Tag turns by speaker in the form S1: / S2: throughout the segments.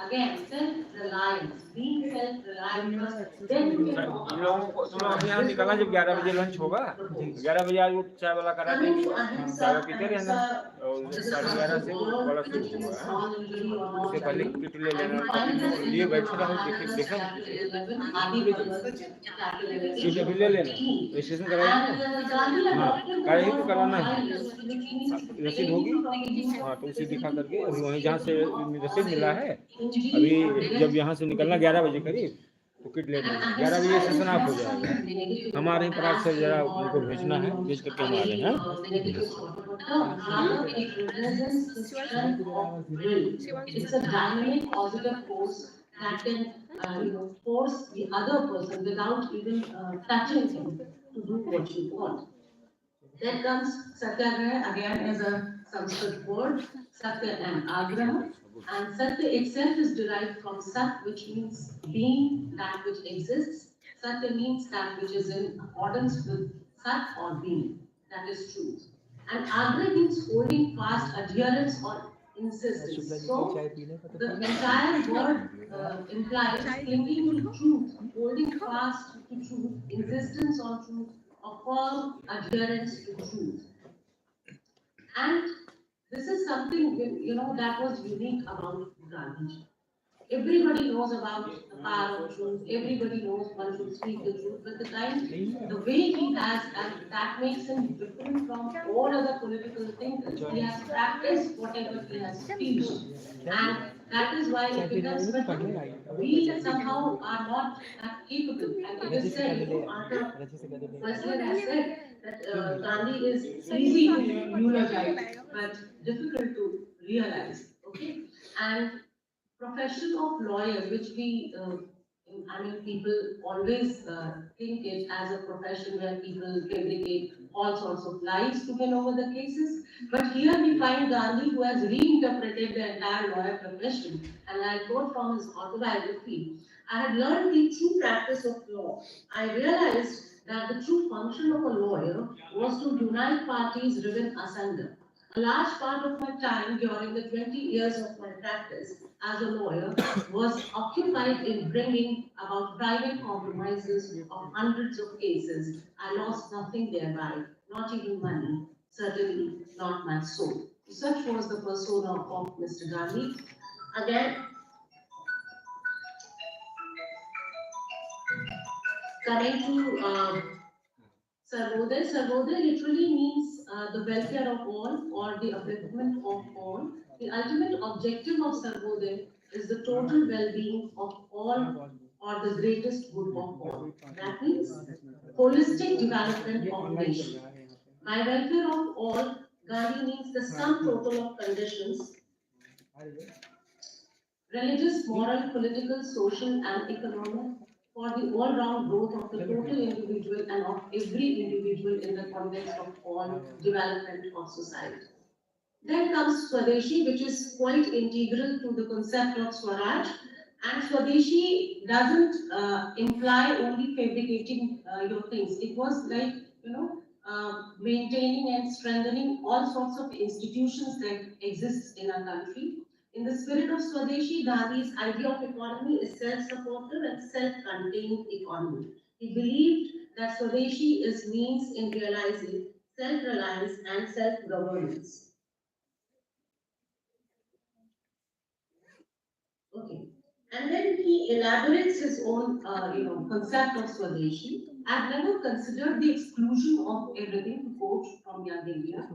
S1: again, self-reliance, being self-reliant first, then you can talk about
S2: तुम लोग यहाँ निकलना जब 11 बजे लंच होगा, 11 बजे आज वो चाय वाला करा
S1: coming
S2: देंगे,
S1: to ahimsa,
S2: चाय पीते रहना
S1: ahimsa
S2: और
S1: is a
S2: 11:30 से वो
S1: word
S2: वाला शुरू
S1: which is
S2: होगा।
S1: non-injury or
S2: उससे पहले
S1: non-judging,
S2: किट ले
S1: and
S2: लेना,
S1: we
S2: ताकि
S1: find this in
S2: लिए
S1: the
S2: बैठे रहो,
S1: Mahabharata's
S2: देखा
S1: chapter 11, Adi Parvat, chapter 11,
S2: seat अभी ले लेना, रजिस्ट्रेशन कराएगी
S1: and Gandhi
S2: हाँ,
S1: adopted the
S2: कराएगी तो
S1: word
S2: कराना
S1: for
S2: है,
S1: violence, which means
S2: रसीद
S1: refraining
S2: होगी
S1: from use
S2: हाँ,
S1: of
S2: तो उसे दिखा
S1: physical
S2: करके
S1: force,
S2: अभी वहीं जहाँ से
S1: capable of
S2: रसीद मिला
S1: causing
S2: है,
S1: injury
S2: अभी
S1: or
S2: जब
S1: death
S2: यहाँ से
S1: to
S2: निकलना
S1: the
S2: 11 बजे
S1: victim.
S2: करीब तो किट ले
S1: And
S2: लेना,
S1: ahimsa
S2: 11 बजे
S1: is
S2: सेशन ऑफ
S1: not
S2: हो जाएगा।
S1: something negative
S2: हमारे
S1: or
S2: पराग सर जरा
S1: bashful
S2: उनको
S1: or
S2: भेजना है, भेज करके हम आ रहे हैं।
S1: very negative sort of a term. Rather, it represents the strength of will. It's a dynamic, positive force that can, force the other person without even touching him to do what you want. Then comes Satyagraha, again as a Sanskrit word, Satya and Agraha. And Satya itself is derived from Sat, which means being, that which exists. Satya means that which is in accordance with Sat or being, that is truth. And Agraha means holding fast, adherence or insistence. So the entire word implies clinging to truth, holding fast to truth, insistence on truth, a firm adherence to truth. And this is something that was unique about Gandhi. Everybody knows about the power of truth. Everybody knows one should speak the truth. But the way he has, and that makes him different from all other political thinkers. He has practiced whatever he has preached, and that is why it becomes better. We somehow are not that capable, and it is said, after Wesley has said that Gandhi is easy to eulogize, but difficult to realize. Okay, and profession of lawyer, which people always think it as a profession where people fabricate all sorts of lies to win over the cases. But here we find Gandhi who has reinterpreted the entire lawyer profession. And I quote from his autobiography, I had learned the true practice of law. I realized that the true function of a lawyer was to unite parties riven asunder. A large part of my time during the 20 years of my practice as a lawyer was occupied in bringing about private compromises of hundreds of cases. I lost nothing thereby, not even money, certainly not my soul. Such was the persona of Mr. Gandhi. Again, coming to Sarvodaya. Sarvodaya literally means the welfare of all or the upliftment of all. The ultimate objective of Sarvodaya is the total well-being of all or the greatest good of all. That means holistic development of nation. By welfare of all, Gandhi means the sum total of conditions, religious, moral, political, social, and economic, for the all-round growth of the total individual and of every individual in the context of all development of society. Then comes Swadeshi, which is quite integral to the concept of Swaraj. And Swadeshi doesn't imply only fabricating your things. It was like, maintaining and strengthening all sorts of institutions that exist in our country. In the spirit of Swadeshi, Gandhi's idea of economy is self-supportive and self-contained economy. He believed that Swadeshi is means in realizing self-reliance and self-governance. Okay. And then he elaborates his own, concept of Swadeshi. I've never considered the exclusion of everything, to quote from Young India,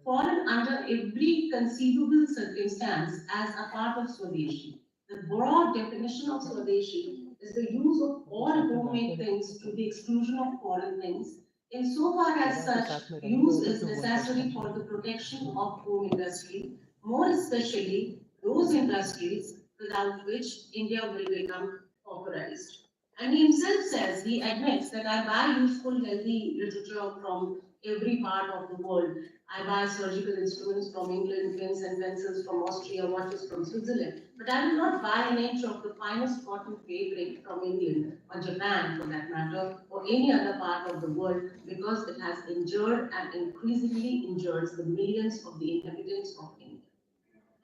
S1: fallen under every conceivable circumstance as a part of Swadeshi. The broad definition of Swadeshi is the use of all homemade things to the exclusion of foreign things, insofar as such use is necessary for the protection of home industry, more especially those industries without which India will become pauperized. And he himself says, he admits that I buy useful, healthy literature from every part of the world. I buy surgical instruments from England, pens and pencils from Austria, watches from Switzerland. But I will not buy an inch of the finest cotton fabric from England or Japan, for that matter, or any other part of the world, because it has injured and increasingly injures the millions of the inhabitants of India.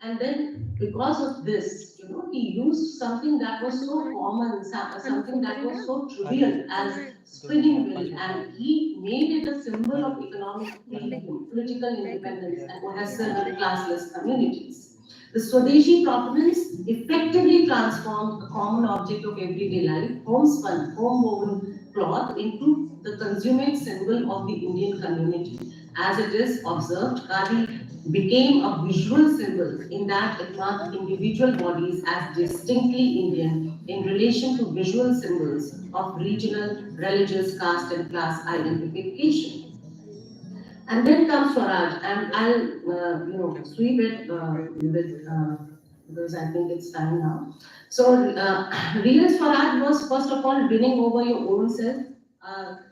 S1: And then because of this, he used something that was so common, something that was so trivial as spinning wheel, and he made it a symbol of economic freedom, political independence, and cohesive classless communities. The Swadeshi provenance effectively transformed a common object of everyday life, homespun, home-woven cloth, into the consummate symbol of the Indian community. As it is observed, Khadi became a visual symbol in that it marked individual bodies as distinctly Indian in relation to visual symbols of regional, religious, caste, and class identification. And then comes Swaraj, and I'll sweep it with because I think it's time now. So, real Swaraj was first of all winning over your own self,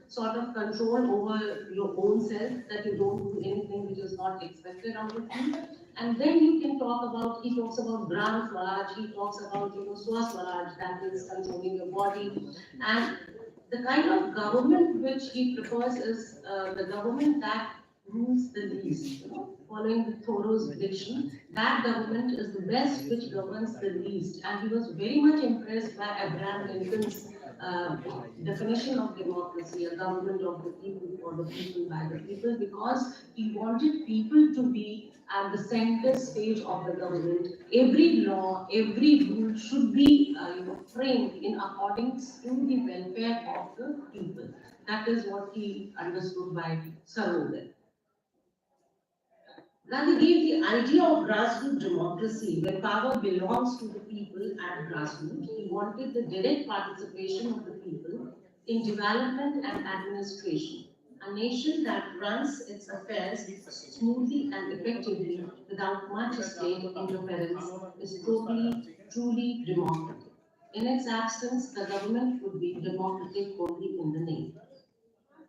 S1: sort of control over your own self, that you don't do anything which is not expected out of you. And then you can talk about, he talks about Gram Swaraj, he talks about, Swa Swaraj, that is controlling your body. And the kind of government which he prefers is the government that rules the least. Following the Thoreau's prediction, that government is the best which governs the least. And he was very much impressed by Abraham Lincoln's uh, definition of democracy, a government of the people, for the people, by the people, because he wanted people to be at the center stage of the government. Every law, every rule should be framed in accordance to the welfare of the people. That is what he understood by Sarvodaya. Gandhi gave the idea of grassroots democracy, where power belongs to the people at grassroots. He wanted the direct participation of the people in development and administration. A nation that runs its affairs smoothly and effectively without much state interference is truly democratic. In its absence, the government would be democratic only in the name.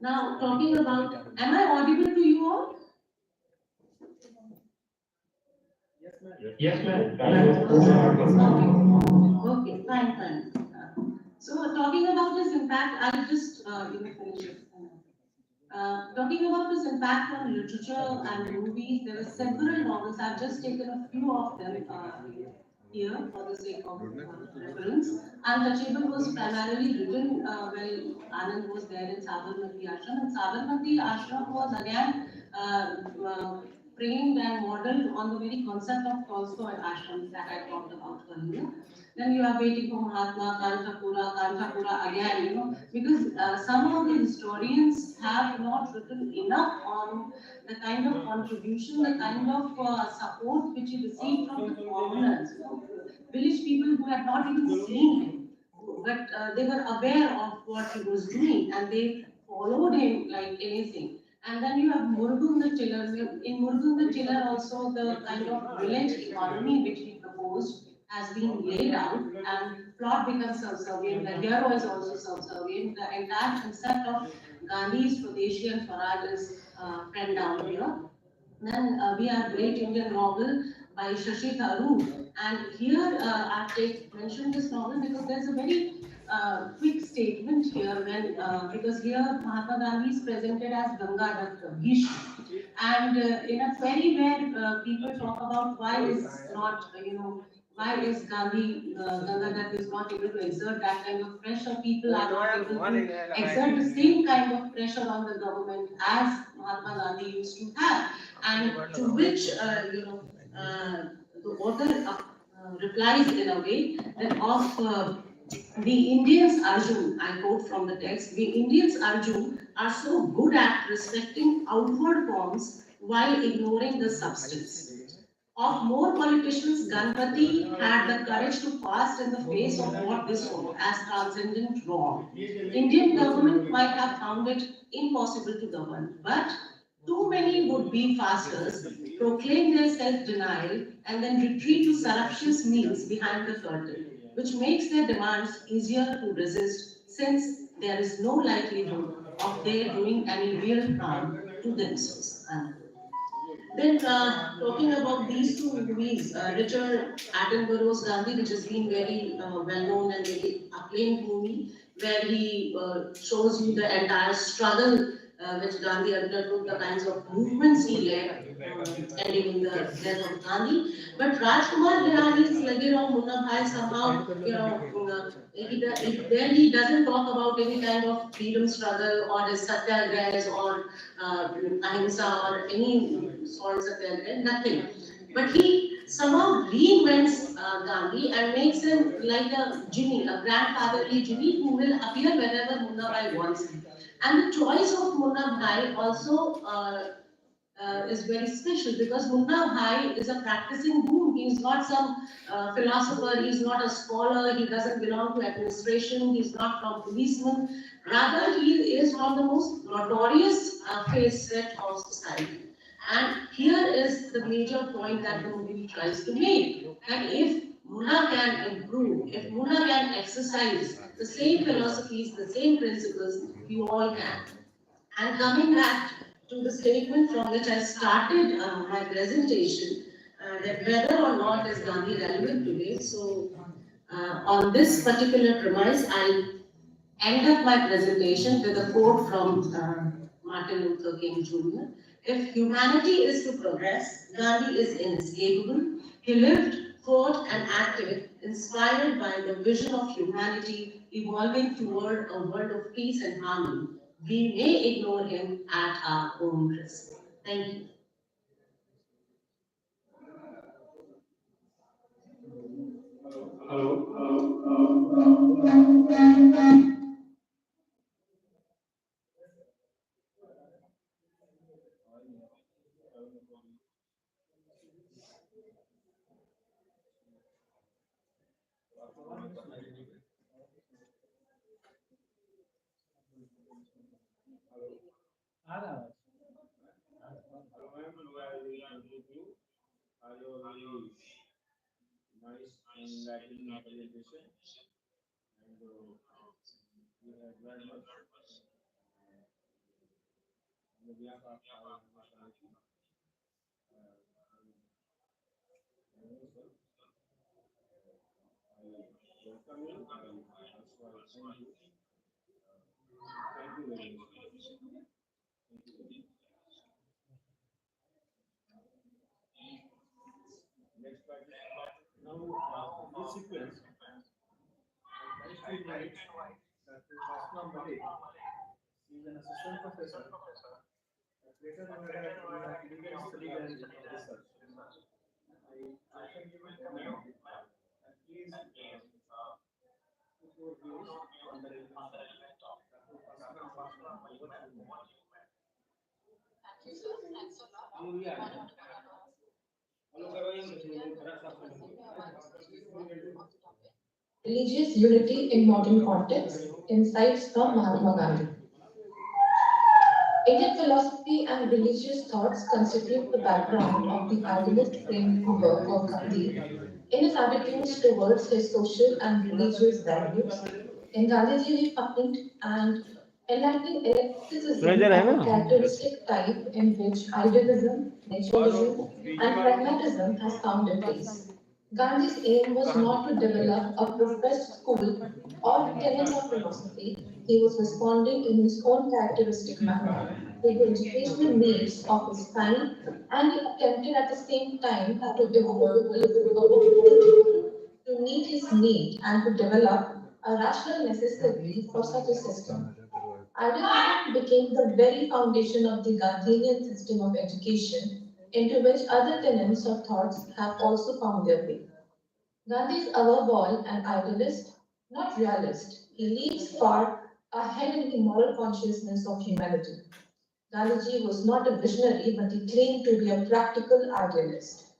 S1: Now, talking about, am I audible to you all?
S3: Yes, ma'am.
S1: Okay, fine. So talking about his impact, I'll just finish it. Talking about his impact on literature and movies, there were several novels. I've just taken a few of them here for the sake of reference. Untouchable was primarily written while Anand was there in Sabarmati Ashram. And Sabarmati Ashram was again framed and modeled on the very concept of Tolstoy ashram that I talked about earlier. Then you are waiting for Mahatma, Kanthapura again, because some of the historians have not written enough on the kind of contribution, the kind of support which he received from the commoners, village people who had not even seen him, but they were aware of what he was doing and they followed him like anything. And then you have Murgun the Tiller. In Murgun the Tiller also the kind of village economy which he proposed has been laid out and plot becomes subservient, the hero is also subservient, the entire concept of Gandhi's Swadeshi and Swaraj is penned down here. Then we have great Indian novel by Shashi Tharoor. And here I've mentioned this novel because there's a very quick statement here because here Mahatma Gandhi is presented as Gangadhatta, Bhishma. And in a fairy where people talk about why is not, why is Gangadhatta is not able to exert that kind of pressure, people are not able to exert the same kind of pressure on the government as Mahatma Gandhi used to have. And to which, the author replies in a way that of the Indians Arjun, I quote from the text, the Indians Arjun are so good at respecting outward forms while ignoring the substance. Of more politicians, Ganpati had the courage to fast in the face of what they saw as transcendent wrong. Indian government might have found it impossible to govern, but too many would-be fasters proclaim their self-denial and then retreat to surreptitious means behind the curtain, which makes their demands easier to resist since there is no likelihood of their doing any real harm to themselves. Then talking about these two movies, Richard Attenborough's Gandhi, which has been very well known and very acclaimed movie, where he shows you the entire struggle which Gandhi undertook, the kinds of movements he led, ending in the death of Gandhi. But Rajkumar Hirani's Lagirao Munna Bhai somehow, there he doesn't talk about any kind of freedom struggle or his satyagrahas or ahimsa or any sort of satyagraha, nothing. But he somehow reinvents Gandhi and makes him like a genie, a grandfatherly genie who will appear whenever Munna Bhai wants him. And the choice of Munna Bhai also is very special because Munna Bhai is a practicing Hindu. He's not some philosopher, he's not a scholar, he doesn't belong to administration, he's not from policeman. Rather, he is from the most notorious facet of society. And here is the major point that the movie tries to make, that if Munna can improve, if Munna can exercise the same philosophies, the same principles, we all can. And coming back to the statement from which I started my presentation, that whether or not is Gandhi relevant today. So, on this particular premise, I'll end up my presentation with a quote from Martin Luther King Jr. If humanity is to progress, Gandhi is inescapable. He lived, thought, and acted inspired by the vision of humanity evolving toward a world of peace and harmony. We may ignore him at our own risk. Thank you.
S2: Nice enlightening presentation, and you have very much on the behalf of our community. I welcome you. Also, I thank you. Thank you very much. Thank you very much. Next participant. Now, in this sequence, I would like to invite Dr. Basma Malik. She is an assistant professor at Greater Noida Department of Legal Studies and Research. I welcome you, ma'am, and please put your views on the relevant topic. Dr. Basma Malik, ma'am, over to you, ma'am. ये आ गया hello करो ये खड़ा साफ कर
S3: Religious unity in modern context, insights from Mahatma Gandhi. Indian philosophy and religious thoughts constitute the background of the idealist framework of Gandhi in his attitudes towards his social and religious values. In Gandhiji, we find and enacting eclecticism of a characteristic type in which idealism, naturalism, and pragmatism has found a place. Gandhi's aim was not to develop a professed school or tenets of philosophy. He was responding in his own characteristic manner to the educational needs of his time, and he attempted at the same time to evolve to meet his need and to develop a rational necessity for such a system. Idealism became the very foundation of the Gandhian system of education, into which other tenets of thoughts have also found their way. Gandhi is above all an idealist, not realist. He leaps far ahead in the moral consciousness of humanity. Gandhiji was not a visionary, but he claimed to be a practical idealist.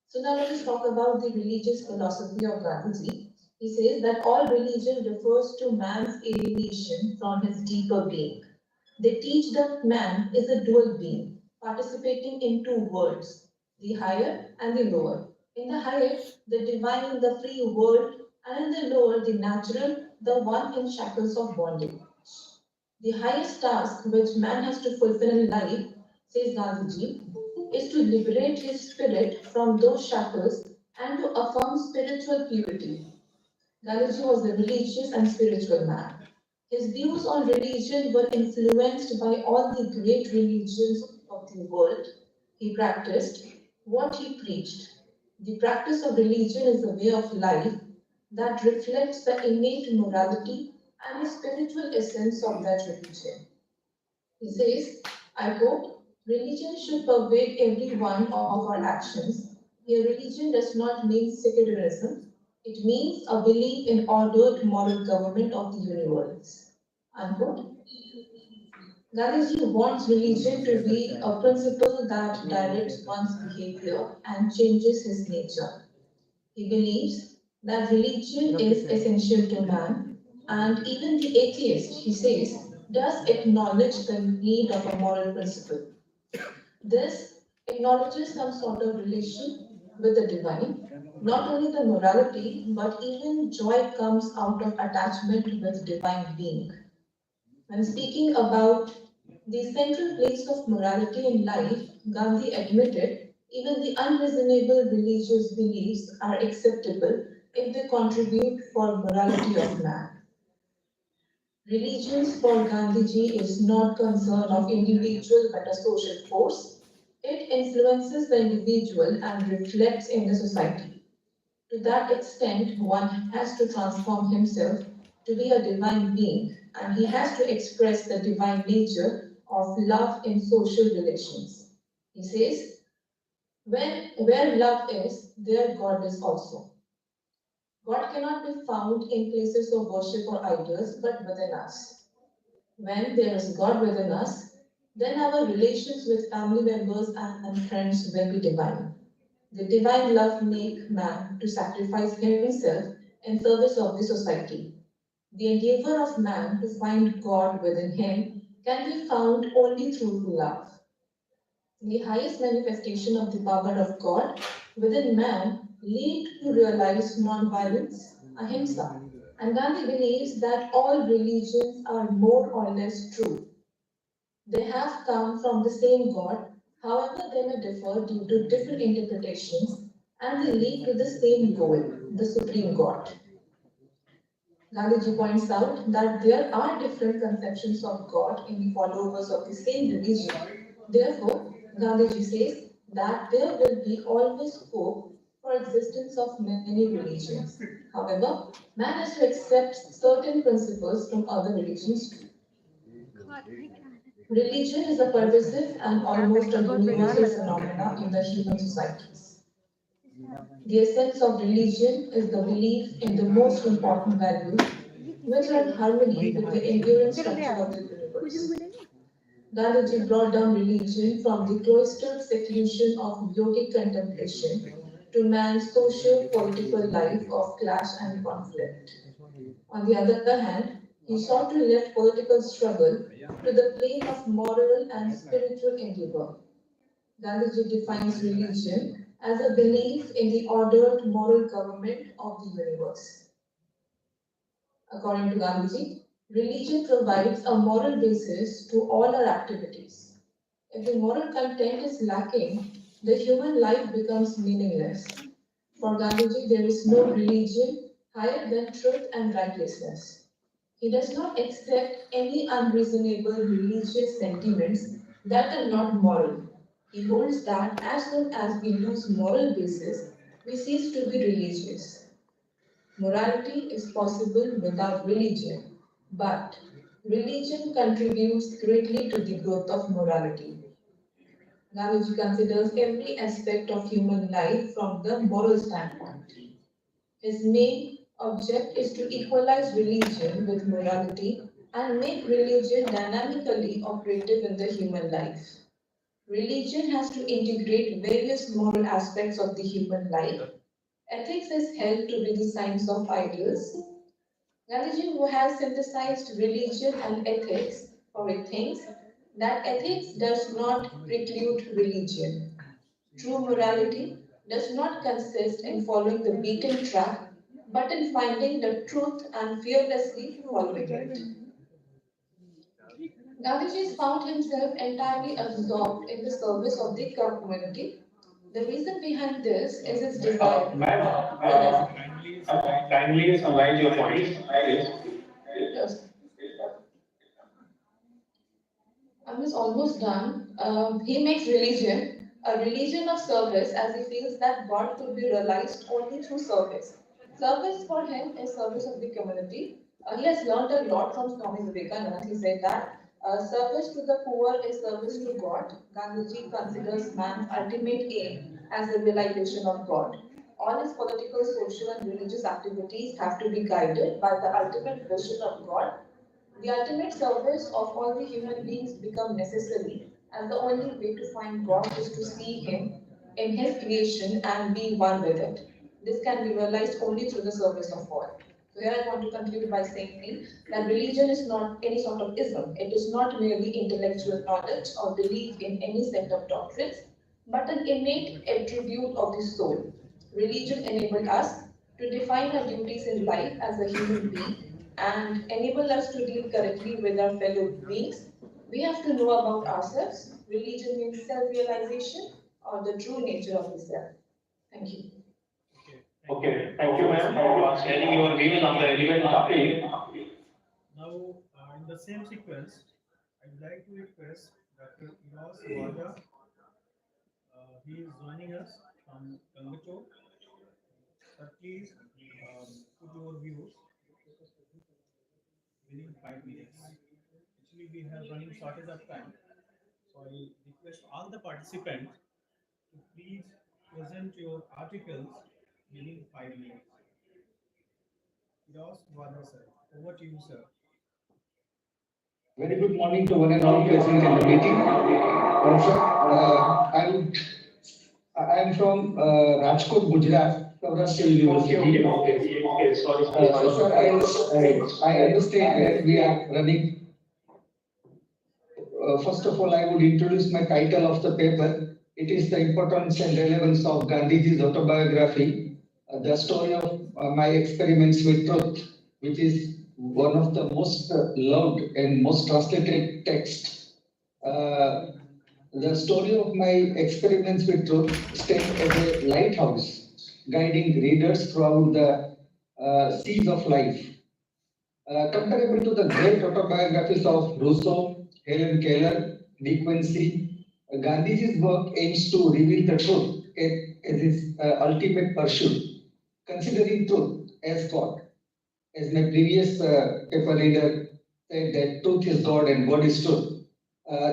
S3: So now let us talk about the religious philosophy of Gandhiji. He says that all religion refers to man's alienation from his deeper being. They teach that man is a dual being, participating in two worlds, the higher and the lower. In the higher, the divine in the free world, and in the lower, the natural, the one in shackles of bondage. The highest task which man has to fulfill in life, says Gandhiji, is to liberate his spirit from those shackles and to affirm spiritual purity. Gandhiji was a religious and spiritual man. His views on religion were influenced by all the great religions of the world. He practiced what he preached. The practice of religion is a way of life that reflects the innate morality and the spiritual essence of that religion. He says, I quote, religion should pervade every one of our actions. Here, religion does not mean secularism, it means a belief in ordered moral government of the universe. Unquote. Gandhiji wants religion to be a principle that directs one's behavior and changes his nature. He believes that religion is essential to man, and even the atheist, he says, does acknowledge the need of a moral principle. This acknowledges some sort of relation with the divine. Not only the morality, but even joy comes out of attachment with divine being. When speaking about the central place of morality in life, Gandhi admitted even the unreasonable religious beliefs are acceptable if they contribute for morality of man. Religions for Gandhiji is not concern of individual but a social force. It influences the individual and reflects in the society. To that extent, one has to transform himself to be a divine being, and he has to express the divine nature of love in social relations. He says, where love is, there God is also. God cannot be found in places of worship or idols, but within us. When there is God within us, then our relations with family members and friends will be divine. The divine love make man to sacrifice himself in service of the society. The endeavor of man to find God within him can be found only through love. The highest manifestation of the power of God within man lead to realize non-violence, ahimsa. And Gandhi believes that all religions are more or less true. They have come from the same God, however, they may differ due to different interpretations, and they lead to the same goal, the Supreme God. Gandhiji points out that there are different conceptions of God in the followers of the same religion. Therefore, Gandhiji says that there will be always scope for existence of many religions. However, man has to accept certain principles from other religions too. Religion is a pervasive and almost a universal phenomenon in the human societies. The essence of religion is the belief in the most important values which are in harmony with the enduring structure of the universe. Gandhiji brought down religion from the cloistered seclusion of yogic contemplation to man's social political life of clash and conflict. On the other hand, he sought to lift political struggle to the plane of moral and spiritual endeavor. Gandhiji defines religion as a belief in the ordered moral government of the universe. According to Gandhiji, religion provides a moral basis to all our activities. If the moral content is lacking, the human life becomes meaningless. For Gandhiji, there is no religion higher than truth and righteousness. He does not accept any unreasonable religious sentiments that are not moral. He holds that as soon as we lose moral basis, we cease to be religious. Morality is possible without religion, but religion contributes greatly to the growth of morality. Gandhiji considers every aspect of human life from the moral standpoint. His main object is to equalize religion with morality and make religion dynamically operative in the human life. Religion has to integrate various moral aspects of the human life. Ethics is held to be the science of ideals. Gandhiji, who has synthesized religion and ethics, for he thinks that ethics does not preclude religion. True morality does not consist in following the beaten track, but in finding the truth and fearlessly following it. Gandhiji found himself entirely absorbed in the service of the community. The reason behind this is his desire.
S2: Ma'am, kindly summarize your points, please.
S3: Yes, I'm just almost done. He makes religion A religion of service, as he feels that God could be realized only through service. Service for him is service of the community. He has learned a lot from Swami Vivekananda. He said that service to the poor is service to God. Gandhiji considers man's ultimate aim as the realization of God. All his political, social, and religious activities have to be guided by the ultimate vision of God. The ultimate service of all the human beings become necessary, and the only way to find God is to see Him in His creation and be one with it. This can be realized only through the service of all. So here I want to conclude by saying that religion is not any sort of ism. It is not merely intellectual knowledge or belief in any set of doctrines, but an innate attribute of the soul. Religion enabled us to define our duties in life as a human being and enable us to deal correctly with our fellow beings. We have to know about ourselves. Religion means self-realization or the true nature of the self. Thank you.
S2: Okay, thank you, ma'am, for sharing your views on the relevant topic. Now, in the same sequence, I'd like to request Dr. Iras Wada. He is joining us from Kangacho. Sir, please put your views within 5 minutes. Actually, we have running shortage of time, so I request all the participants to please present your articles within 5 minutes. Iras Wada, sir, over to you, sir.
S4: Very good morning to one and all present in the meeting. Sir, I'm from Rajkot, Gujarat, Saurashtra University.
S2: Okay, sorry.
S4: Sir, I understand that we are running. First of all, I would introduce my title of the paper. It is the importance and relevance of Gandhiji's autobiography, the story of my experiments with truth, which is one of the most loved and most translated texts. The story of my experiments with truth stands as a lighthouse, guiding readers throughout the seas of life. Comparable to the great autobiographies of Rousseau, Helen Keller, De Quincey, Gandhiji's work aims to reveal the truth as his ultimate pursuit, considering truth as God. As my previous paper reader said that truth is God and God is truth.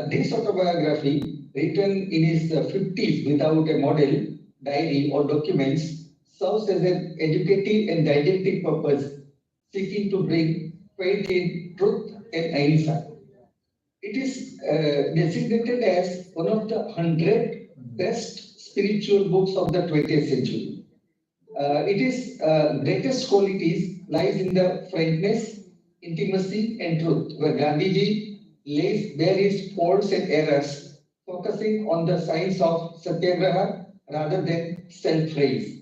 S4: This autobiography, written in his 50s without a model, diary, or documents, serves as an educative and didactic purpose, seeking to bring faith in truth and ahimsa. It is designated as one of the 100 best spiritual books of the 20th century. Its greatest qualities lies in the frankness, intimacy, and truth, where Gandhiji lays bare his faults and errors, focusing on the science of satyagraha rather than self-praise.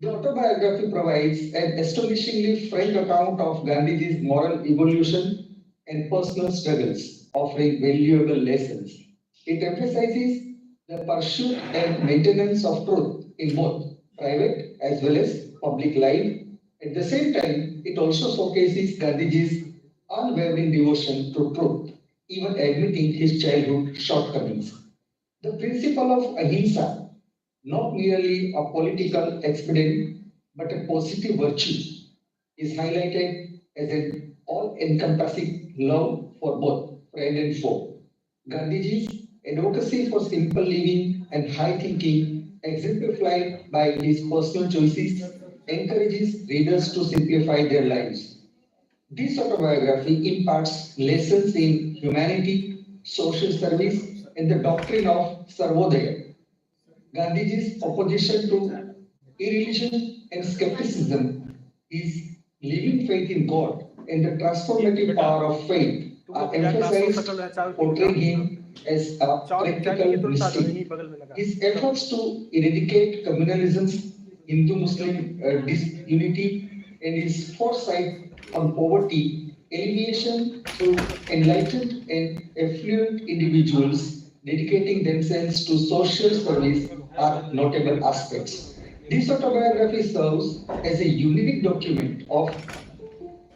S4: The autobiography provides an astonishingly frank account of Gandhiji's moral evolution and personal struggles, offering valuable lessons. It emphasizes the pursuit and maintenance of truth in both private as well as public life. At the same time, it also showcases Gandhiji's unwavering devotion to truth, even admitting his childhood shortcomings. The principle of ahimsa, not merely a political expedient but a positive virtue, is highlighted as an all-encompassing love for both friend and foe. Gandhiji's advocacy for simple living and high thinking, exemplified by his personal choices, encourages readers to simplify their lives. This autobiography imparts lessons in humanity, social service, and the doctrine of Sarvodaya. Gandhiji's opposition to irreligion and skepticism, his living faith in God, and the transformative power of faith are emphasized, portraying him as a practical mystic. His efforts to eradicate communalism, Hindu-Muslim disunity, and his foresight on poverty, alleviation through enlightened and affluent individuals dedicating themselves to social service are notable aspects. This autobiography serves as a unique document of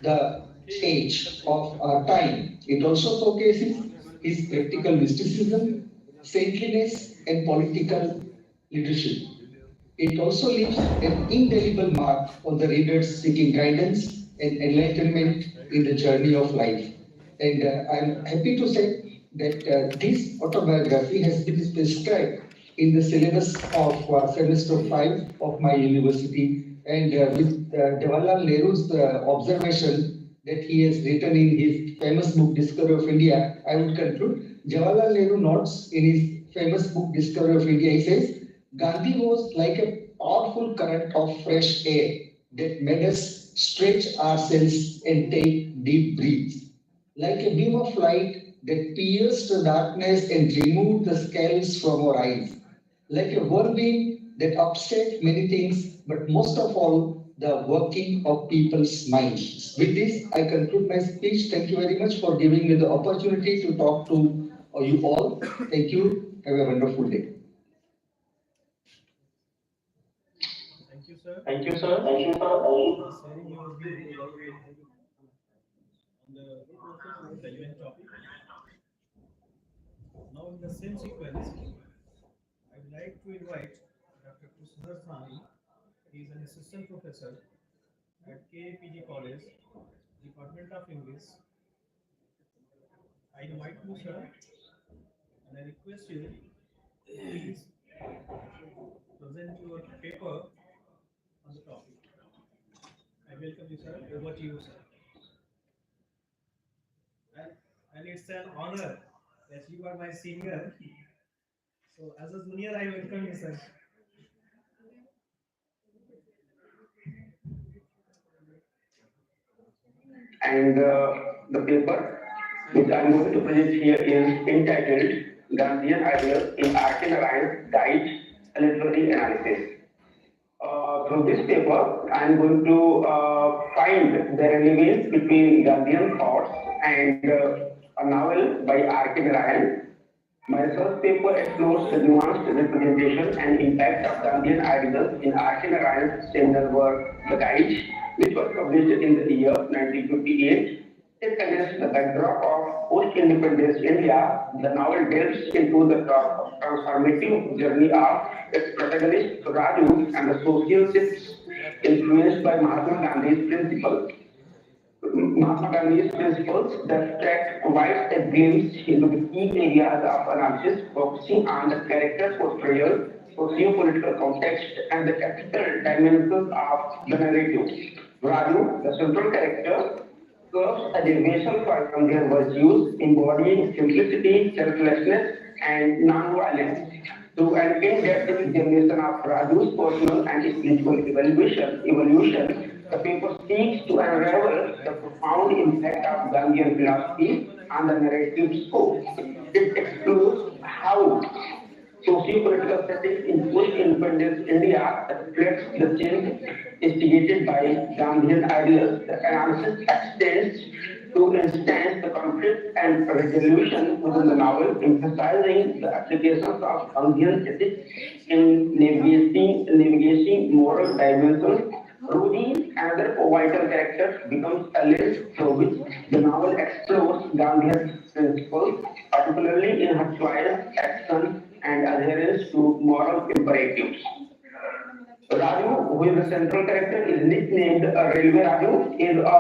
S4: the age of our time. It also showcases his practical mysticism, saintliness, and political leadership. It also leaves an indelible mark on the readers seeking guidance and enlightenment in the journey of life. And I'm happy to say that this autobiography has been prescribed in the syllabus of semester 5 of my university. And with Jawaharlal Nehru's observation that he has written in his famous book Discovery of India, I would conclude. Jawaharlal Nehru notes in his famous book Discovery of India, he says, Gandhi was like a powerful current of fresh air that made us stretch ourselves and take deep breaths. Like a beam of light that pierced the darkness and removed the scales from our eyes. Like a whirlwind that upset many things, but most of all, the working of people's minds. With this, I conclude my speech. Thank you very much for giving me the opportunity to talk to you all. Thank you. Have a wonderful day.
S2: Thank you, sir.
S5: Thank you, sir.
S2: For sharing your views on the relevant topic. Now, in the same sequence, I would like to invite Dr. Kusundar Thani. He is an assistant professor at KPG College, Department of English. I invite you, sir, and I request you, please present your paper on the topic. I welcome you, sir. Over to you, sir. And it's an honor that you are my senior. So, as a junior, I welcome you, sir.
S5: And the paper which I am going to present here is entitled Gandhian Ideas in Art and Alliance Guide Literary Analysis. Through this paper, I am going to find the relevance between Gandhian thoughts and a novel by R.K. Narayan. My research paper explores the nuanced representation and impact of Gandhian ideas in R.K. Narayan's seminal work, The Guide, which was published in the year 1958. It against the backdrop of post-independence India, the novel delves into the transformative journey of its protagonist Raju and the social shifts influenced by Mahatma Gandhi's principles. Mahatma Gandhi's principles that track provides a glimpse into the key areas of analysis, focusing on the character portrayal, socio-political context, and the ethical dimensions of the narrative. Raju, the central character, serves a deviation from their virtues, embodying simplicity, selflessness, and non-violence. Through an in-depth examination of Raju's personal and spiritual evolution, the paper seeks to unravel the profound impact of Gandhian philosophy on the narrative scope. It explores how socio-political settings in post-independence India reflects the change instigated by Gandhian ideals. The analysis extends to instance the conflict and resolution within the novel, emphasizing the applications of Gandhian ethics in navigating moral dimensions. Rudy, another vital character, becomes a lens through which the novel explores Gandhian principles, particularly in her choice, action, and adherence to moral imperatives. Raju, who is the central character, is nicknamed Railway Raju, is a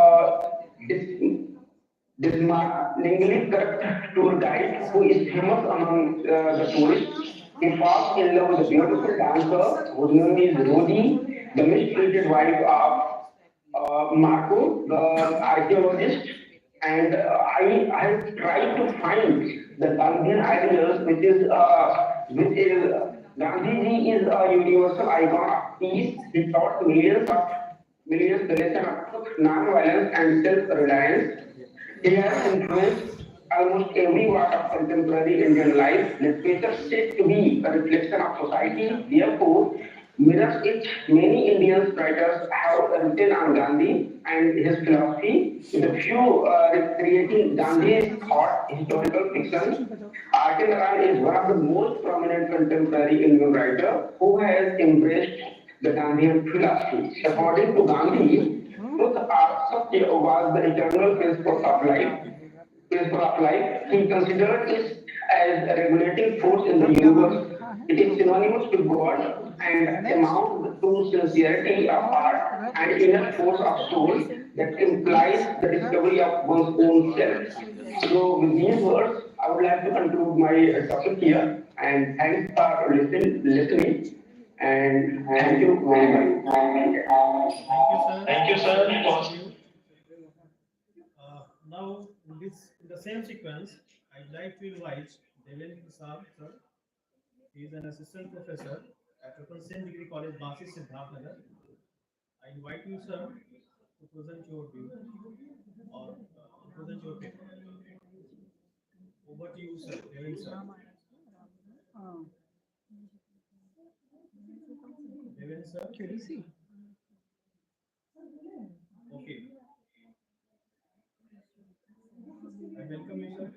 S5: dishearteningly corrupt tour guide who is famous among the tourists. He falls in love with a beautiful dancer whose name is Rodi, the mistreated wife of Marco, the archaeologist. And I have tried to find the Gandhian ideals, which is Gandhiji is a universal icon of peace. He taught millions the lesson of truth, non-violence, and self-reliance. He has influenced almost every part of contemporary Indian life. Literature said to be a reflection of society, therefore, mirrors it. Many Indian writers have written on Gandhi and his philosophy, with a few recreating Gandhi's thought, historical fiction. R.K. Narayan is one of the most prominent contemporary Indian writer who has embraced the Gandhian philosophy. According to Gandhi, truth or satya was the eternal principle of life. He considered it as a regulating force in the universe. It is synonymous with God and among the two sincerity of heart and inner force of soul that implies the discovery of one's own self. So, with these words, I would like to conclude my topic here and thanks for listening and thank you very much.
S2: Thank you, sir,
S5: Thank you,
S2: for
S5: sir.
S2: sharing your view. Now, in the same sequence, I'd like to invite Devendra Prasad, sir. He is an assistant professor at Open Same Degree College, Basi, Siddharth Nagar. I invite you, sir, to present your view or present your paper. Over to you, sir. Devendra, sir. Devendra, sir. Okay. I welcome you, sir.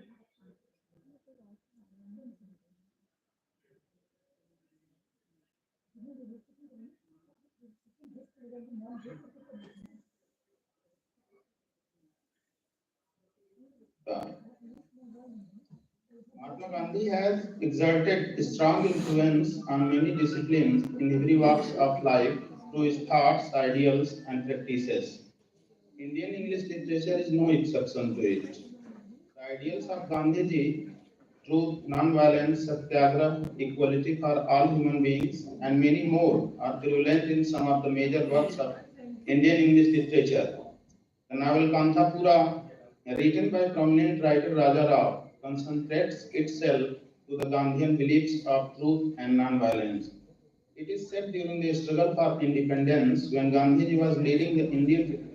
S6: Mahatma Gandhi has exerted strong influence on many disciplines in every walks of life through his thoughts, ideals, and practices. Indian English literature is no exception to it. The ideals of Gandhiji, truth, non-violence, satyagraha, equality for all human beings, and many more are prevalent in some of the major works of Indian English literature. The novel Kanthapura, written by prominent writer Raja Rao, concentrates itself to the Gandhian beliefs of truth and non-violence. It is set during the struggle for independence when Gandhiji was leading the Indian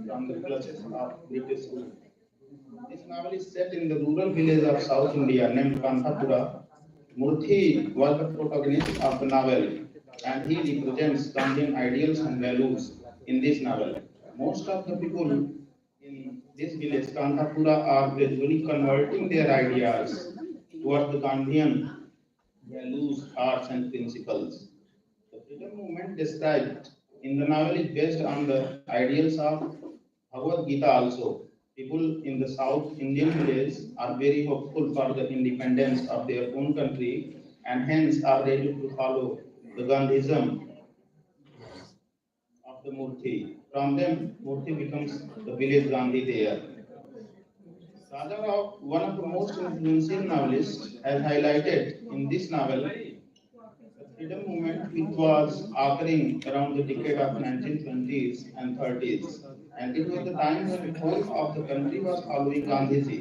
S6: from the clutches of British rule. This novel is set in the rural village of South India named Kanthapura. Murthy was the protagonist of the novel and he represents Gandhian ideals and values in this novel. Most of the people in this village, Kanthapura, are gradually converting their ideas towards the Gandhian values, arts, and principles. The freedom movement described in the novel is based on the ideals of Bhagavad Gita also. People in the South Indian village are very hopeful for the independence of their own country and hence are ready to follow the Gandhism of the Murthy. From them, Murthy becomes the village Gandhi there. Raja Rao, one of the most influential novelists, has highlighted in this novel the freedom movement, which was occurring around the decade of 1920s and 30s, and it was the time when whole of the country was following Gandhiji.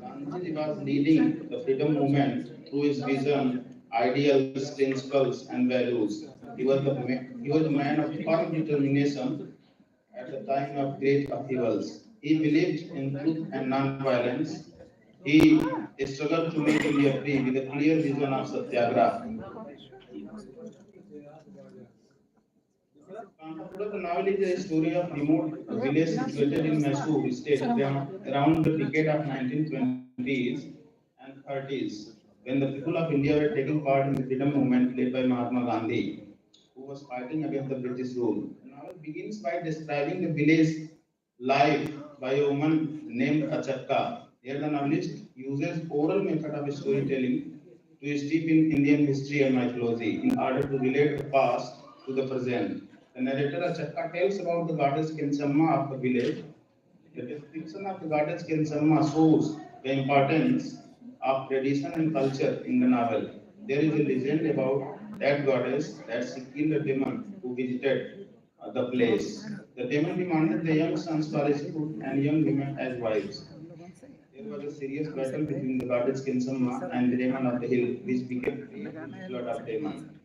S6: Gandhiji was leading the freedom movement through his vision, ideals, principles, and values. He was a man of firm determination at the time of great upheavals. He believed in truth and non-violence. He struggled to make India free with a clear vision of satyagraha. Kanthapura, the novel is a story of remote village situated in Mysore state around the decade of 1920s and 30s, when the people of India were taking part in the freedom movement led by Mahatma Gandhi, who was fighting against the British rule. The novel begins by describing the village life by a woman named Achakka. Here the novelist uses oral method of storytelling to steep in Indian history and mythology in order to relate the past to the present. The narrator Achakka tells about the goddess Kinsamma of the village. The description of the goddess Kinsamma shows the importance of tradition and culture in the novel. There is a legend about that goddess that she killed a demon who visited the place. The demon demanded the young sons for his food and young women as wives. There was a serious battle between the goddess Kinsamma and the demon of the hill, which became a blood of demon.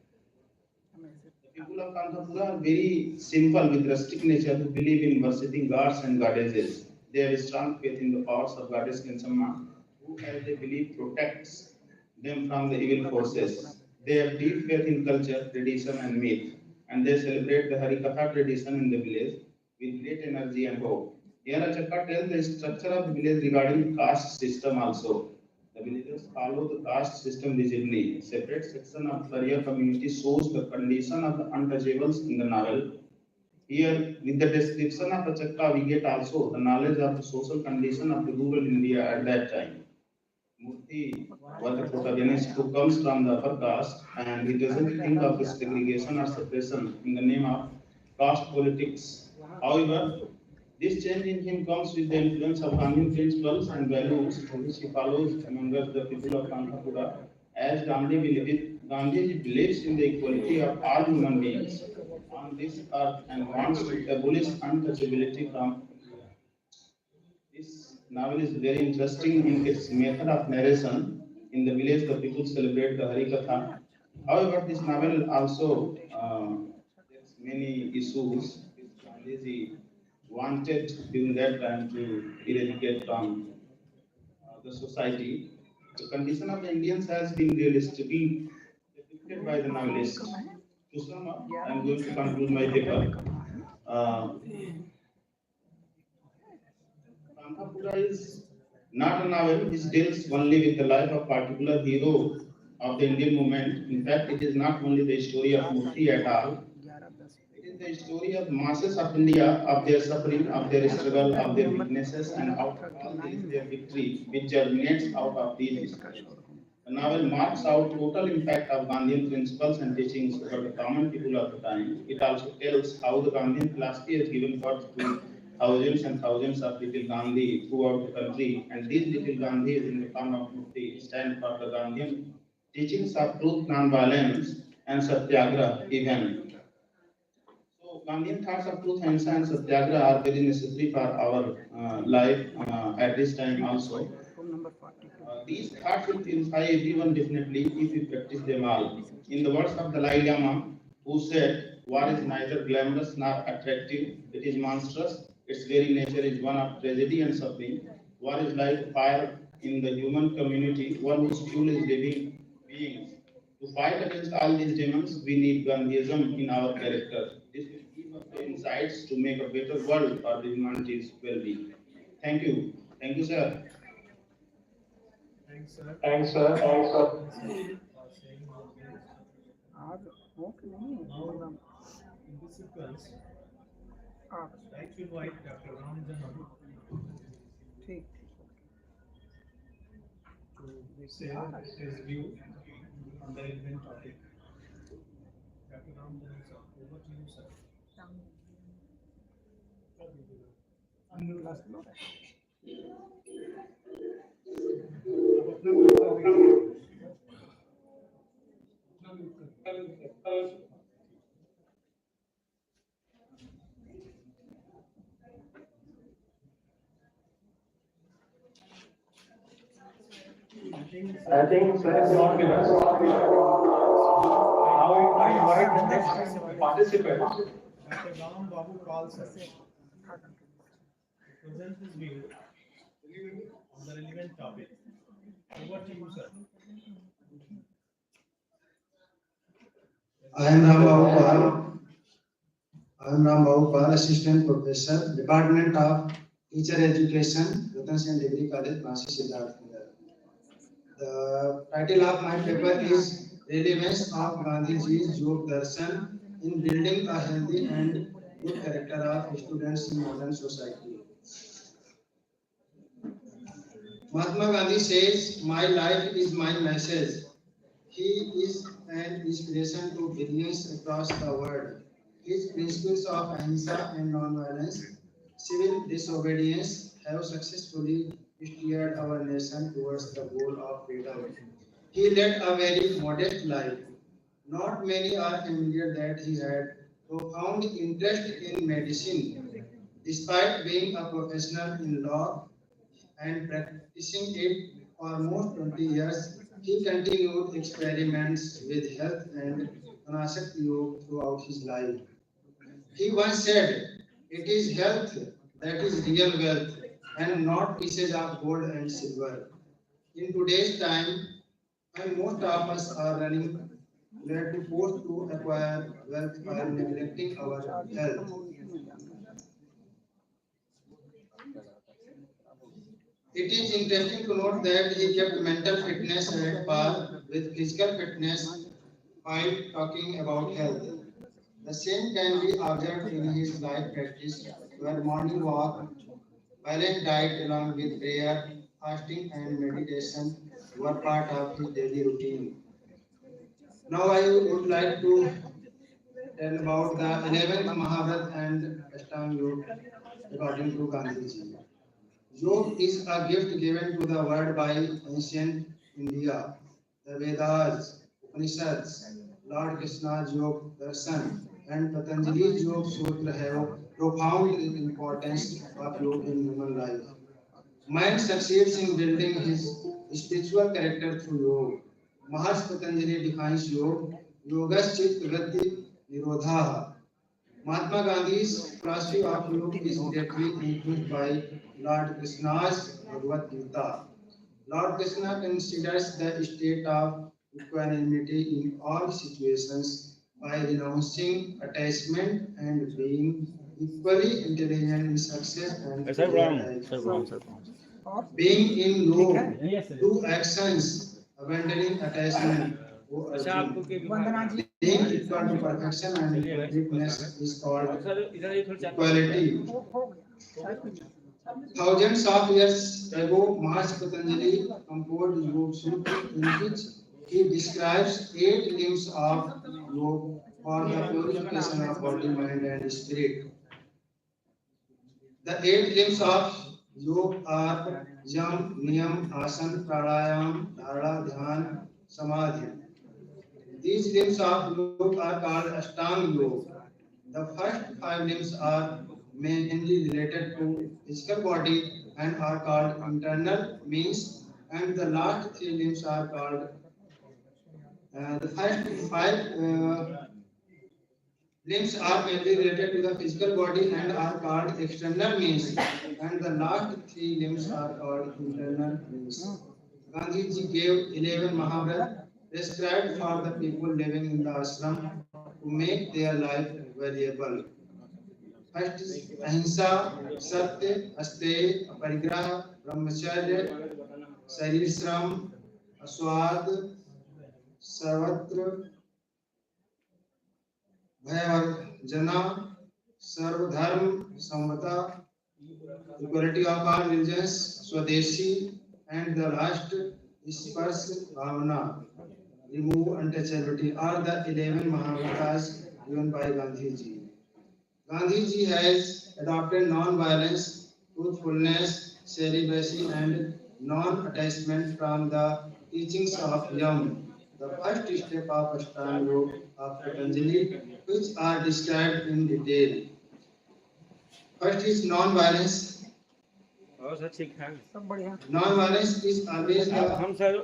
S6: The people of Kanthapura are very simple with rustic nature who believe in worshipping gods and goddesses. They have a strong faith in the powers of goddess Kinsamma, who, as they believe, protects them from the evil forces. They have deep faith in culture, tradition, and myth, and they celebrate the Harikatha tradition in the village with great energy and hope. Here, Achakka tells the structure of the village regarding caste system also. The villagers follow the caste system rigidly. Separate section of Pariya community shows the condition of the untouchables in the novel. Here, with the description of Achakka, we get also the knowledge of the social condition of the rural India at that time. Murthy was a protagonist who comes from the upper caste and he doesn't think of segregation or separation in the name of caste politics. However, this change in him comes with the influence of Gandhian principles and values which he follows among us, the people of Kanthapura. As Gandhiji believes in the equality of all human beings on this earth and wants to abolish untouchability from India. This novel is very interesting in its method of narration. In the village, the people celebrate the Hari Katha. However, this novel also there's many issues which Gandhiji wanted during that time to eradicate from the society. The condition of the Indians has been realistically depicted by the novelist. To sum up, I am going to conclude my paper. Uh, Kanthapura is not a novel which deals only with the life of a particular hero of the Indian movement. In fact, it is not only the story of Murthy at all. It is the story of masses of India, of their suffering, of their struggle, of their weaknesses, and out of all this, their victory, which germinates out of these struggles. The novel marks out total impact of Gandhian principles and teachings over the common people of the time. It also tells how the Gandhian philosophy has given birth to thousands and thousands of little Gandhi throughout the country, and these little Gandhis in the form of Mukti stand for the Gandhian teachings of truth, non-violence, and satyagraha even. So, Gandhian thoughts of truth, ahimsa, and satyagraha are very necessary for our life at this time also. These thoughts will purify everyone definitely if we practice them all. In the words of the Dalai Lama, who said, war is neither glamorous nor attractive, it is monstrous. Its very nature is one of tragedy and suffering. War is like fire in the human community, one whose fuel is living beings. To fight against all these demons, we need Gandhism in our character. This will give us the insights to make a better world for the humanity's well-being. Thank you. Thank you, sir.
S2: Thanks, sir.
S6: Thanks, sir. Thanks, sir.
S2: For sharing your views. Now, in this sequence, I'd like to invite Dr. Ram Jahan to share his view on the relevant topic. Dr. Ram Jahan, sir, over to you, sir. आप अपना mute कर दीजिए। अपना mute कर दीजिए।
S5: I think sir is not with us. Now I invite the next participant.
S2: Dr. Ram Babu Pal, sir, to present his view on the relevant topic. Over to you, sir.
S7: I am Ram Babu Pal. I am Ram Babu Pal, Assistant Professor, Department of Teacher Education, Ratan Sen Degree College, Bansi Siddharth. The title of my paper is Relevance of Gandhiji's Yog Darshan in Building a Healthy and Good Character of Students in Modern Society. Mahatma Gandhi says, "My life is my message." He is an inspiration to billions across the world. His principles of ahimsa and non-violence, civil disobedience have successfully steered our nation towards the goal of freedom. He led a very modest life. Not many are familiar that he had profound interest in medicine. Despite being a professional in law and practicing it for almost 20 years, he continued experiments with health and Anasakti Yoga throughout his life. He once said, "It is health that is real wealth and not pieces of gold and silver." In today's time, when most of us are running where to post to acquire wealth while neglecting our health. It is interesting to note that he kept mental fitness at par with physical fitness while talking about health. The same can be observed in his life practice, where morning walk, balanced diet along with prayer, fasting, and meditation were part of his daily routine. Now I would like to tell about the 11th Mahabharat and Ashtanga Yoga according to Gandhiji. Yoga is a gift given to the world by ancient India. The Vedas, Upanishads, Lord Krishna's Yoga Darshan, and Patanjali's Yoga Sutra have profound importance of yoga in human life. Man succeeds in building his spiritual character through yoga. Maharshi Patanjali defines yoga, yogas chit vritti nirodha. Mahatma Gandhi's philosophy of yoga is greatly influenced by Lord Krishna's Bhagavad Gita. Lord Krishna considers the state of equanimity in all situations by renouncing attachment and being equally intelligent in success and failure as well. Being in low, do actions, abandoning attachment, O Arjun. Being equal to perfection and completeness is called equality. Thousands of years ago, Maharshi Patanjali composed Yoga Sutra in which he describes 8 limbs of yoga for the purification of body, mind, and spirit. The 8 limbs of yoga are Yam, Niyam, Asana, Pranayam, Dhara, Dhyan, Samadhi. These limbs of yoga are called Ashtanga Yoga. The first 5 limbs are mainly related to physical body and are called internal means, and the last 3 limbs are called the first five limbs are mainly related to the physical body and are called external means, and the last 3 limbs are called internal means. Gandhiji gave 11 Mahabharat prescribed for the people living in the ashram to make their life valuable. First is ahimsa, satya, asteya, aparigraha, brahmacharya, sharir shram, aswad, sarvatra, bhayavarjana, sarvdharma, samvata, equality of all religions, swadeshi, and the last is spars bhavana, remove untouchability, are the 11 Mahabharatas given by Gandhiji. Gandhiji has adopted non-violence, truthfulness, celibacy, and non-attachment from the teachings of Yam, the first step of Ashtanga Yoga of Patanjali, which are described in detail. First is non-violence. Non-violence is always the process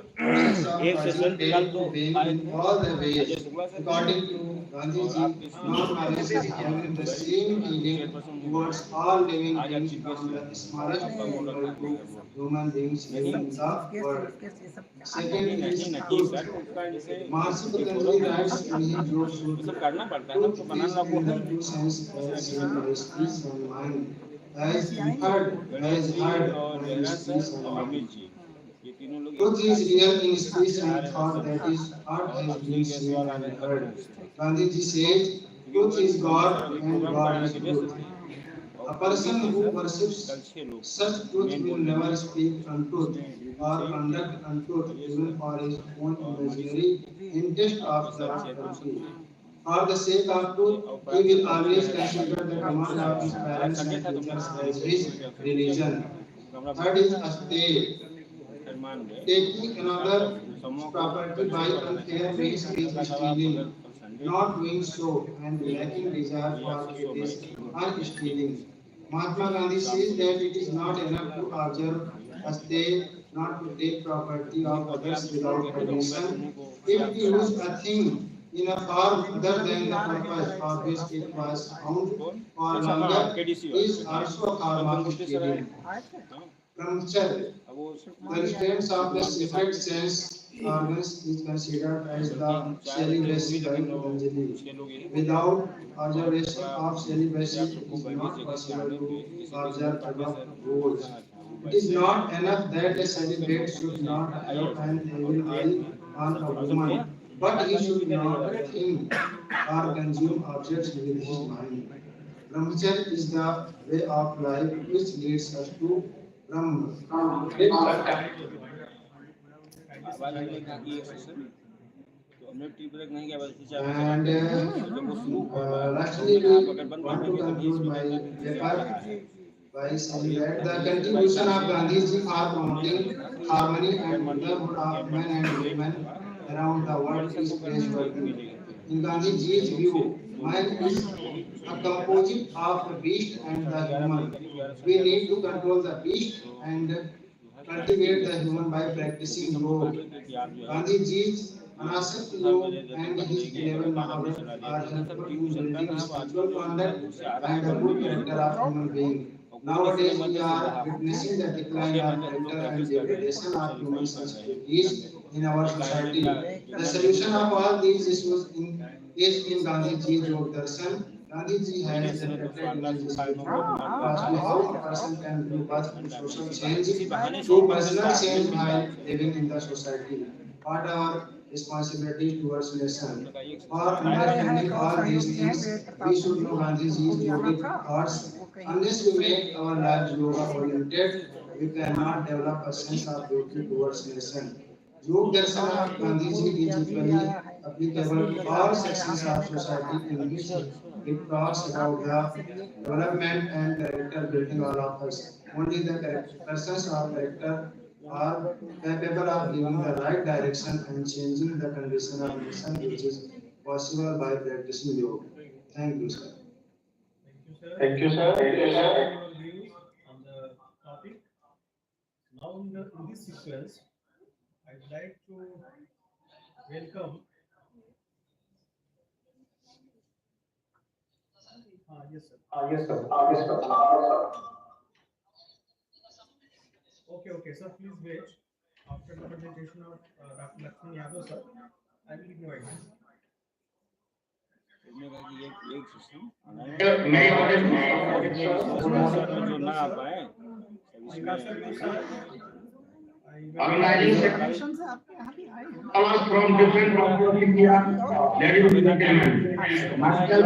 S7: of facilitating to being in all the ways. According to Gandhiji, non-violence is having the same feeling towards all living beings from the smallest animal to human beings living in the world. Second is truth. Mahasi Patanjali writes in his Yoga Sutra, truth is in the true sense as seen by speech and mind, as heard by speech and mind. Truth is real in speech and thought, that is, what has been seen and heard. Gandhiji says, truth is God and God is truth. A person who worships such truth will never speak untruth or conduct untruth even for his own imaginary interest of the country. For the sake of truth, he will always consider the command of his parents and teachers as his religion. Third is asteya. Taking another's property by unfair means is stealing. Not doing so and lacking desire for it is stealing. Mahatma Gandhi says that it is not enough to observe asteya, not to take property of others without permission. If we use a thing in a form other than the purpose for which it was found for longer is also a form of stealing. Brahmacharya. The restraints of the secret sense organs is considered as the celibacy by Patanjali. Without observation of celibacy, it is not possible to observe above rules. It is not enough that a celibate should not have an evil eye on a woman, but he should not think or consume objects with his mind. Brahmacharya is the way of life which leads us to Brahma. Lastly, we want to conclude my paper by saying that the contribution of Gandhiji for promoting harmony and brotherhood of men and women around the world is praiseworthy. In Gandhiji's view, man is a composite of the beast and the human. We need to control the beast and cultivate the human by practicing yoga. Gandhiji's Anasakti Yoga and his 11 Mahabharata are helpful in building spiritual conduct and the good character of human being. Nowadays, we are witnessing the decline of character and degradation of human sensitivities in our society. The solution of all these issues is in Gandhiji's Yoga Darshan. Gandhiji has reflected in his spiritual philosophy how a person can give birth to social change, to personal change while living in the society. What our responsibility towards nation. For understanding all these things, we should know Gandhiji's yogic thoughts. Unless we make our lives yoga oriented, we cannot develop a sense of duty towards nation. Yoga Darshan of Gandhiji is equally applicable to all sections of society in which it talks about the development and character building all of us. Only the persons of character are capable of giving the right direction and changing the condition of nation, which is possible by practicing yoga. Thank you, sir.
S2: Thank you, sir.
S5: Thank you, sir. Thank you, sir.
S2: Your views on the topic. Now, in this sequence, I'd like to welcome. Yes, sir.
S5: Yes, sir. Yes, sir.
S2: Okay, sir. Please wait. After the presentation of Dr. Lakshmi Yadav, sir, I will invite you.
S5: May I order, sir? Good morning. Organizing sections from different parts of India. Ladies and gentlemen, myself,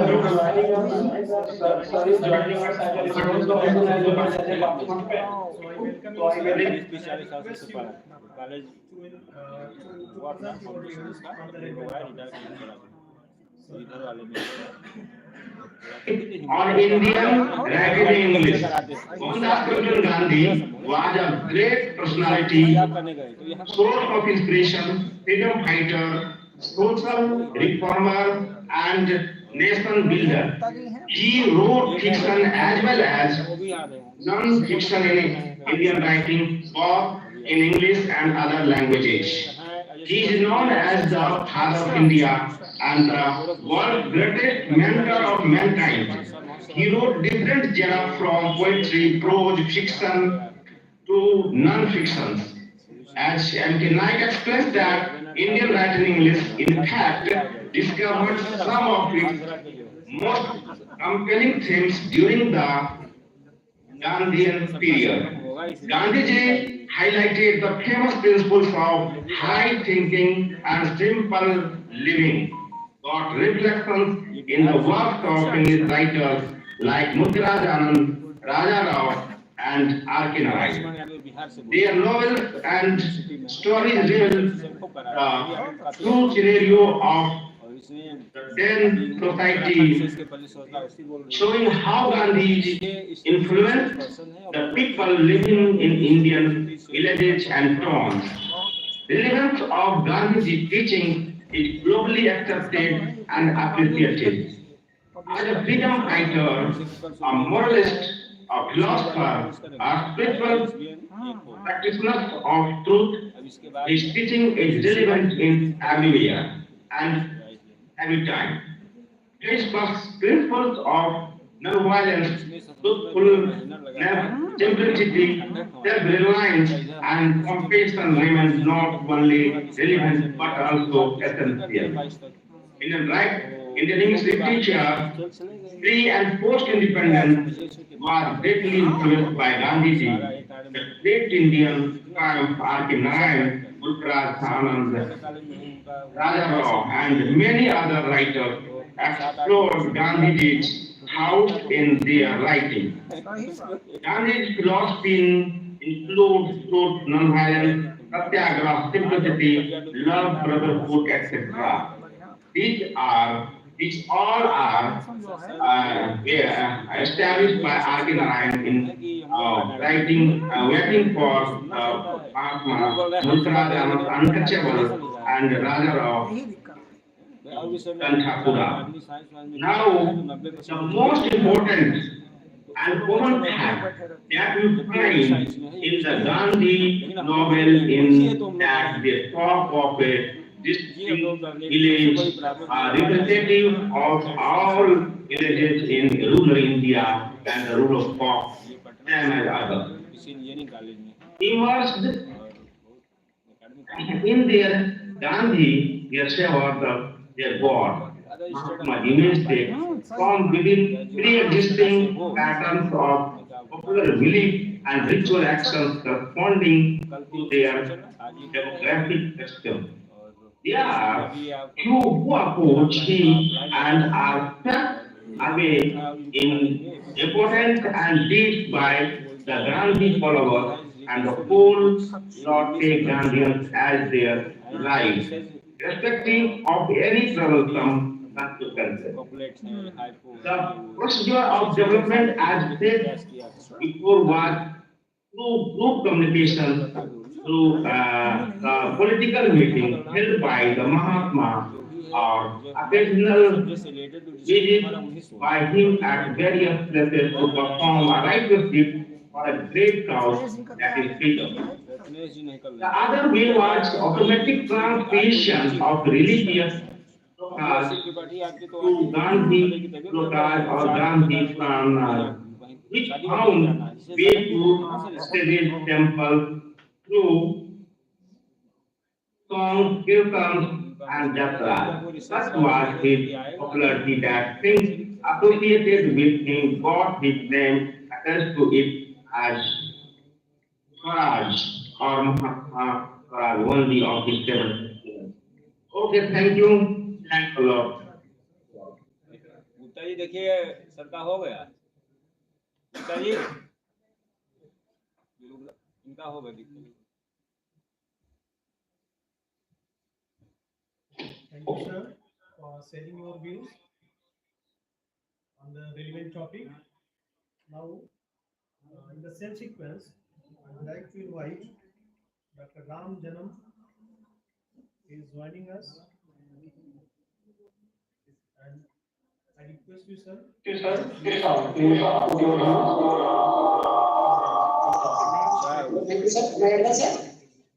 S5: Dr. Sir is joining us as a resource organizer as a participant.
S2: So I welcome you, sir. I request you to present your views on the relevant topics.
S5: On Indian writing English, Mohandas Karamchand Gandhi was a great personality, source of inspiration, freedom fighter, social reformer, and nation builder. He wrote fiction as well as non-fiction in Indian writing, both in English and other languages. He is known as the father of India and the world's greatest mentor of mankind. He wrote different genres from poetry, prose, fiction to non-fiction. As MK Naik explains that Indian writing English, in fact, discovered some of its most compelling themes during the Gandhian period. Gandhiji highlighted the famous principles of high thinking and simple living, got reflections in the works of English writers like Mutiraj Anand, Raja Rao, and R.K. Narayan. Their novels and stories reveal the true scenario of then society, showing how Gandhi influenced the people living in Indian villages and towns. The relevance of Gandhi's teaching is globally accepted and appreciated. As a freedom fighter, a moralist, a philosopher, a spiritual practitioner of truth, his teaching is relevant in everywhere and every time. His principles of non-violence, truthfulness, simplicity, self-reliance, and compassion remain not only relevant but also essential. Indian English literature, pre and post-independence, was greatly influenced by Gandhiji. The great Indian poet R.K. Narayan, Gulraj Anand, Raja Rao, and many other writers explored Gandhiji's thoughts in their writing. Gandhi's philosophy includes truth, nonviolence, satyagraha, simplicity, love, brotherhood, etc. These all are established by R.K. Narayan in writing, waiting for Mahatma, Muntraj, Untouchable, and Raja Rao Kanthapura. Now, the most important and common fact that we find in the Gandhi novel in that they talk of a distinct village, representative of all villages in rural India and the rule of law, same as others. Immersed in their Gandhi, their God, Mahatma demonstrates from within pre-existing patterns of popular belief and ritual actions corresponding to their demographic custom. There are few who approach him and are swept away in importance and deeds by the Gandhi followers and the whole not take Gandhians as their lives, irrespective of any troublesome consequences. The procedure of development, as said before, was through group communication, through the political meeting held by the Mahatma or occasional visit by him at various places to perform a righteous deed for a great cause, that is freedom. The other way was automatic transmission of religious slokas to Gandhi slokas or Gandhi Prana, which found way to studied temple through songs, kirtans, and jatras. Such was his popularity that things associated with him got his name attached to it as Swaraj or Mahatma Swaraj, only of his seven. Okay, thank you. Thanks a lot.
S8: Gupta ji देखिए सबका हो गया गुप्ता जी इनका हो गया Gupta ji
S2: Thank you, sir, for sharing your views on the relevant topic. Now, in the same sequence, I would like to invite Dr. Ram Janam is joining us, and I request you, sir.
S5: Yes, sir. Yes, sir. Please,
S9: Thank you, sir. May I address, sir?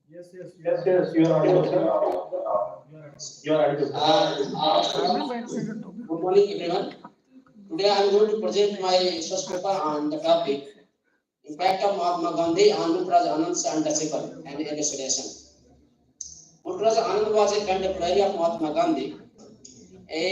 S2: Yes, yes,
S5: yes, yes, you are audible, sir. You are audible.
S9: Good morning, everyone. Today I am going to present my research paper on the topic Impact of Mahatma Gandhi on Muntraj Anand's and disciple and elucidation. Muntraj Anand was a contemporary of Mahatma Gandhi. A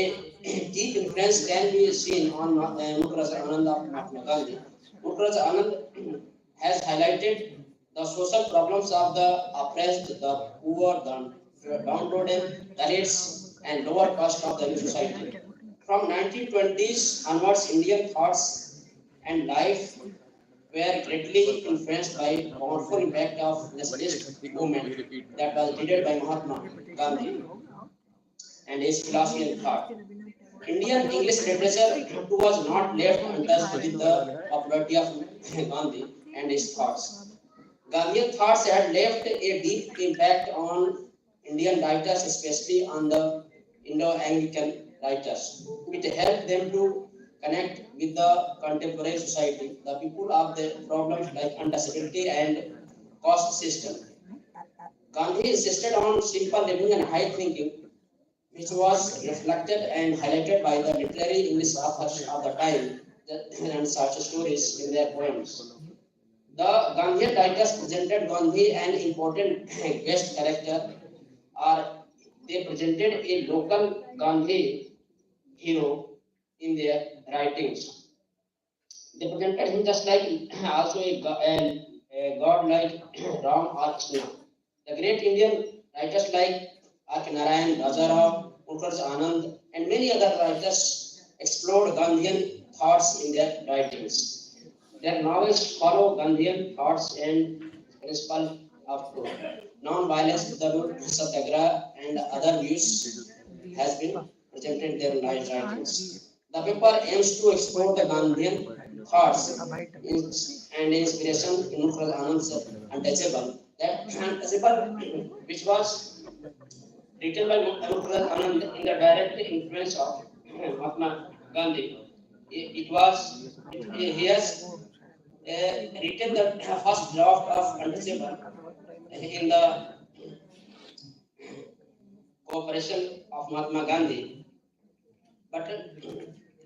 S9: deep influence can be seen on Muntraj Anand of Mahatma Gandhi. Muntraj Anand has highlighted the social problems of the oppressed, the poor, the downtrodden, Dalits, and lower caste of the society. From 1920s onwards, Indian thoughts and life were greatly influenced by powerful impact of nationalist movement that was led by Mahatma Gandhi and his philosophy and thought. Indian English literature too was not left untouched with the popularity of Gandhi and his thoughts. Gandhian thoughts had left a deep impact on Indian writers, especially on the Indo-Anglican writers. It helped them to connect with the contemporary society, the people of the problems like understability and caste system. Gandhi insisted on simple living and high thinking, which was reflected and highlighted by the literary English authors of the time and such stories in their poems. The Gandhian writers presented Gandhi an important guest character, or they presented a local Gandhi hero in their writings. They presented him just like also a god like Ram or Krishna. The great Indian writers like R.K. Narayan, Rajarao, Mukhaj Anand, and many other writers explored Gandhian thoughts in their writings. Their novels follow Gandhian thoughts and principle of growth. non-violence Brotherhood Satyagraha and other views has been presented their writings. The paper aims to explore the Gandhian thoughts and inspiration in Murtaza Anand's Untouchable. That Untouchable, which was written by Murtaza Anand in the direct influence of Mahatma Gandhi. He has written the first draft of Untouchable in the cooperation of Mahatma Gandhi. But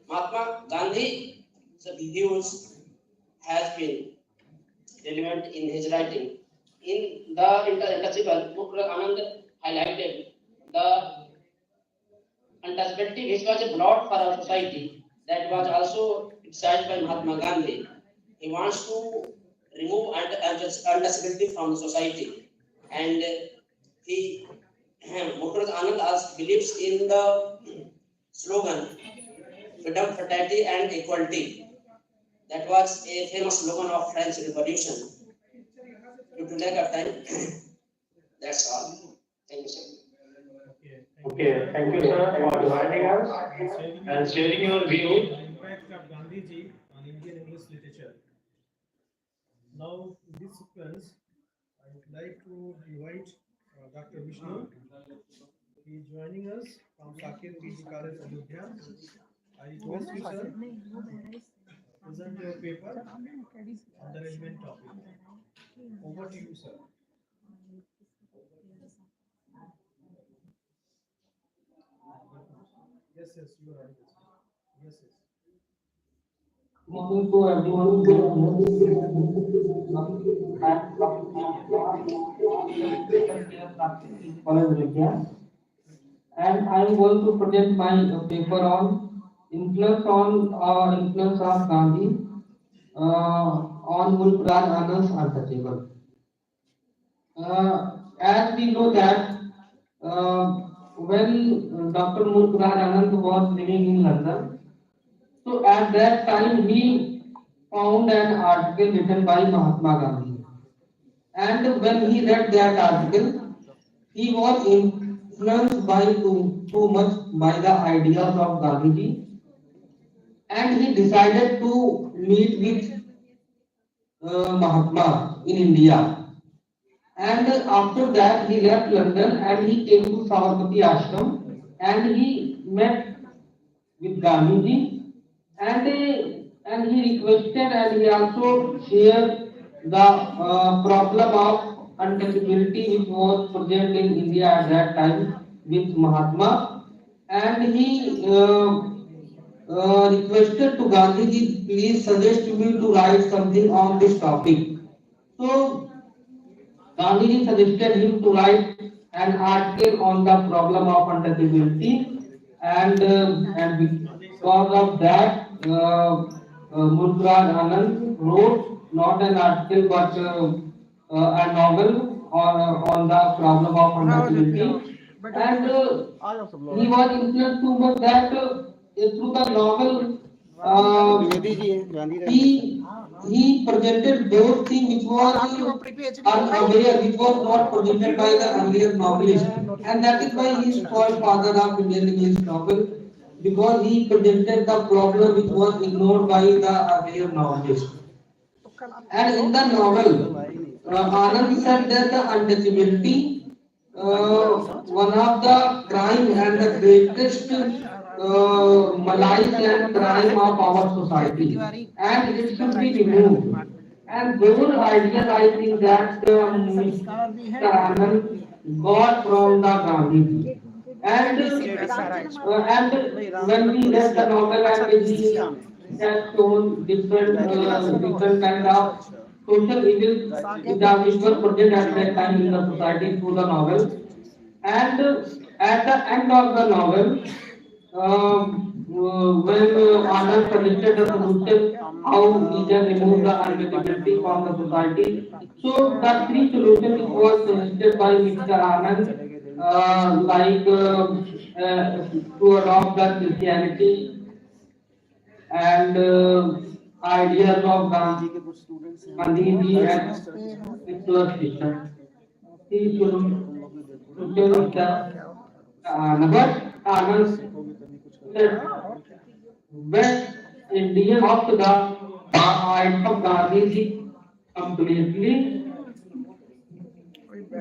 S9: Mahatma Gandhi's views has been relevant in his writing. In the Untouchable, Murtaza Anand highlighted the untouchability which was brought for our society that was also criticized by Mahatma Gandhi. He wants to remove untouchability from the society, and he Murtaza Anand also believes in the slogan freedom, fraternity, and equality. That was a famous slogan of French Revolution. Due to lack of time, that's all. Thank you, sir.
S2: Okay, thank you, sir, for joining us and sharing your view. The impact of Gandhiji on Indian English literature. Now, in this sequence, I would like to invite Dr. Vishnu. He is joining us from Sakir PG College, Ayodhya. I request you, sir, present your paper on the relevant topic. Over to you, sir. Yes, you are right. Yes.
S4: Morning to everyone. College Vidya, and I am going to present my paper on influence of Gandhi on Mulprad Anand's Untouchable. As we know that when Dr. Mulprad Anand was living in London, so at that time he found an article written by Mahatma Gandhi. And when he read that article, he was influenced by too much by the ideas of Gandhiji, and he decided to meet with Mahatma in India. And after that, he left London and he came to Sabarmati Ashram and he met with Gandhiji, and he requested and he also shared the problem of untouchability which was present in India at that time with Mahatma, and he requested to Gandhiji, please suggest me to write something on this topic. So Gandhiji suggested him to write an article on the problem of untouchability, and because of that, Murturaz Anand wrote not an article but a novel on the problem of untouchability, and he was influenced too much that through the novel he presented those things which was unaware, which was not presented by the earlier novelist, and that is why he is called father of Indian English novel, because he presented the problem which was ignored by the earlier novelist. And in the novel, Anand said that the untouchability, one of the crime and the greatest malice and crime of our society, and it should be removed. And those ideas, I think that Mr. Anand got from the Gandhiji. And when we read the novel, and he has shown different kind of social evils which were present at that time in the society through the novel. And at the end of the novel, when Anand suggested a solution how he can remove the untouchability from the society, so the three solutions was suggested by Mr. Anand, to adopt the Christianity and ideas of Gandhiji and spiritual system. he should but Anand said when Indian of the eye of Gandhi completely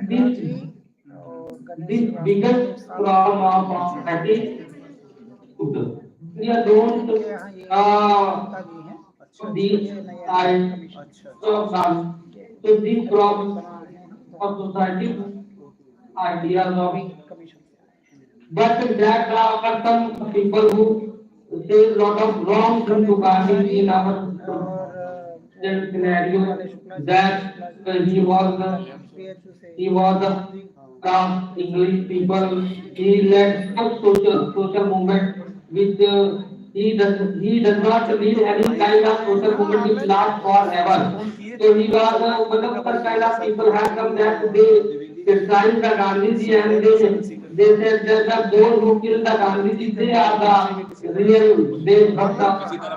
S4: this this biggest problem of society India don't these I of Gandhi. So these problems of society ideas of but there are some people who say a lot of wrong things to Gandhi in our scenario that he was a English people. He led some social movement which he does not lead any kind of social movement which lasts forever. So he was such kind of people have come that they criticized the Gandhiji and they said that those who killed the Gandhiji they are the real Deshbhakta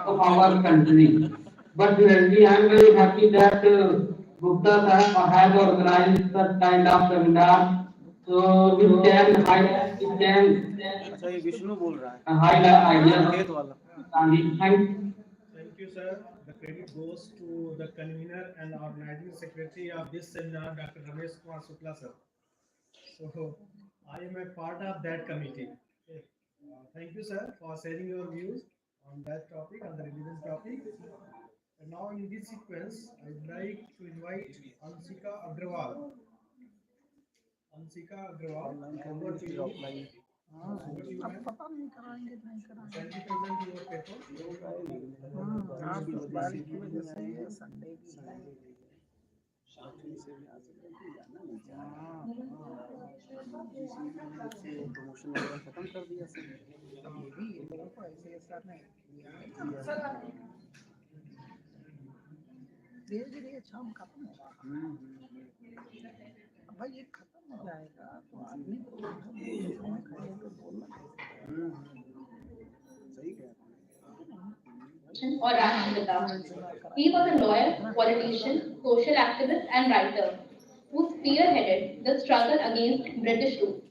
S4: of our country. But we am very happy that Gupta Sahib has organized such kind of seminar. So we can highlight, we can highlight ideas. Gandhi,
S2: Thank you, sir. The credit goes to the convener and organizing secretary of this seminar, Dr. Ramesh Kumar Sukla, sir. So I am a part of that committee. Okay. Thank you, sir, for sharing your views on that topic, on the religion topic. And now in this sequence, I would like to invite Ansika Agrawal. Ansika Agrawal, over to you. Over to you, ma'am. Kindly present your paper.
S10: Or Rashtrapita. He was a lawyer, politician, social activist, and writer who spearheaded the struggle against British rule.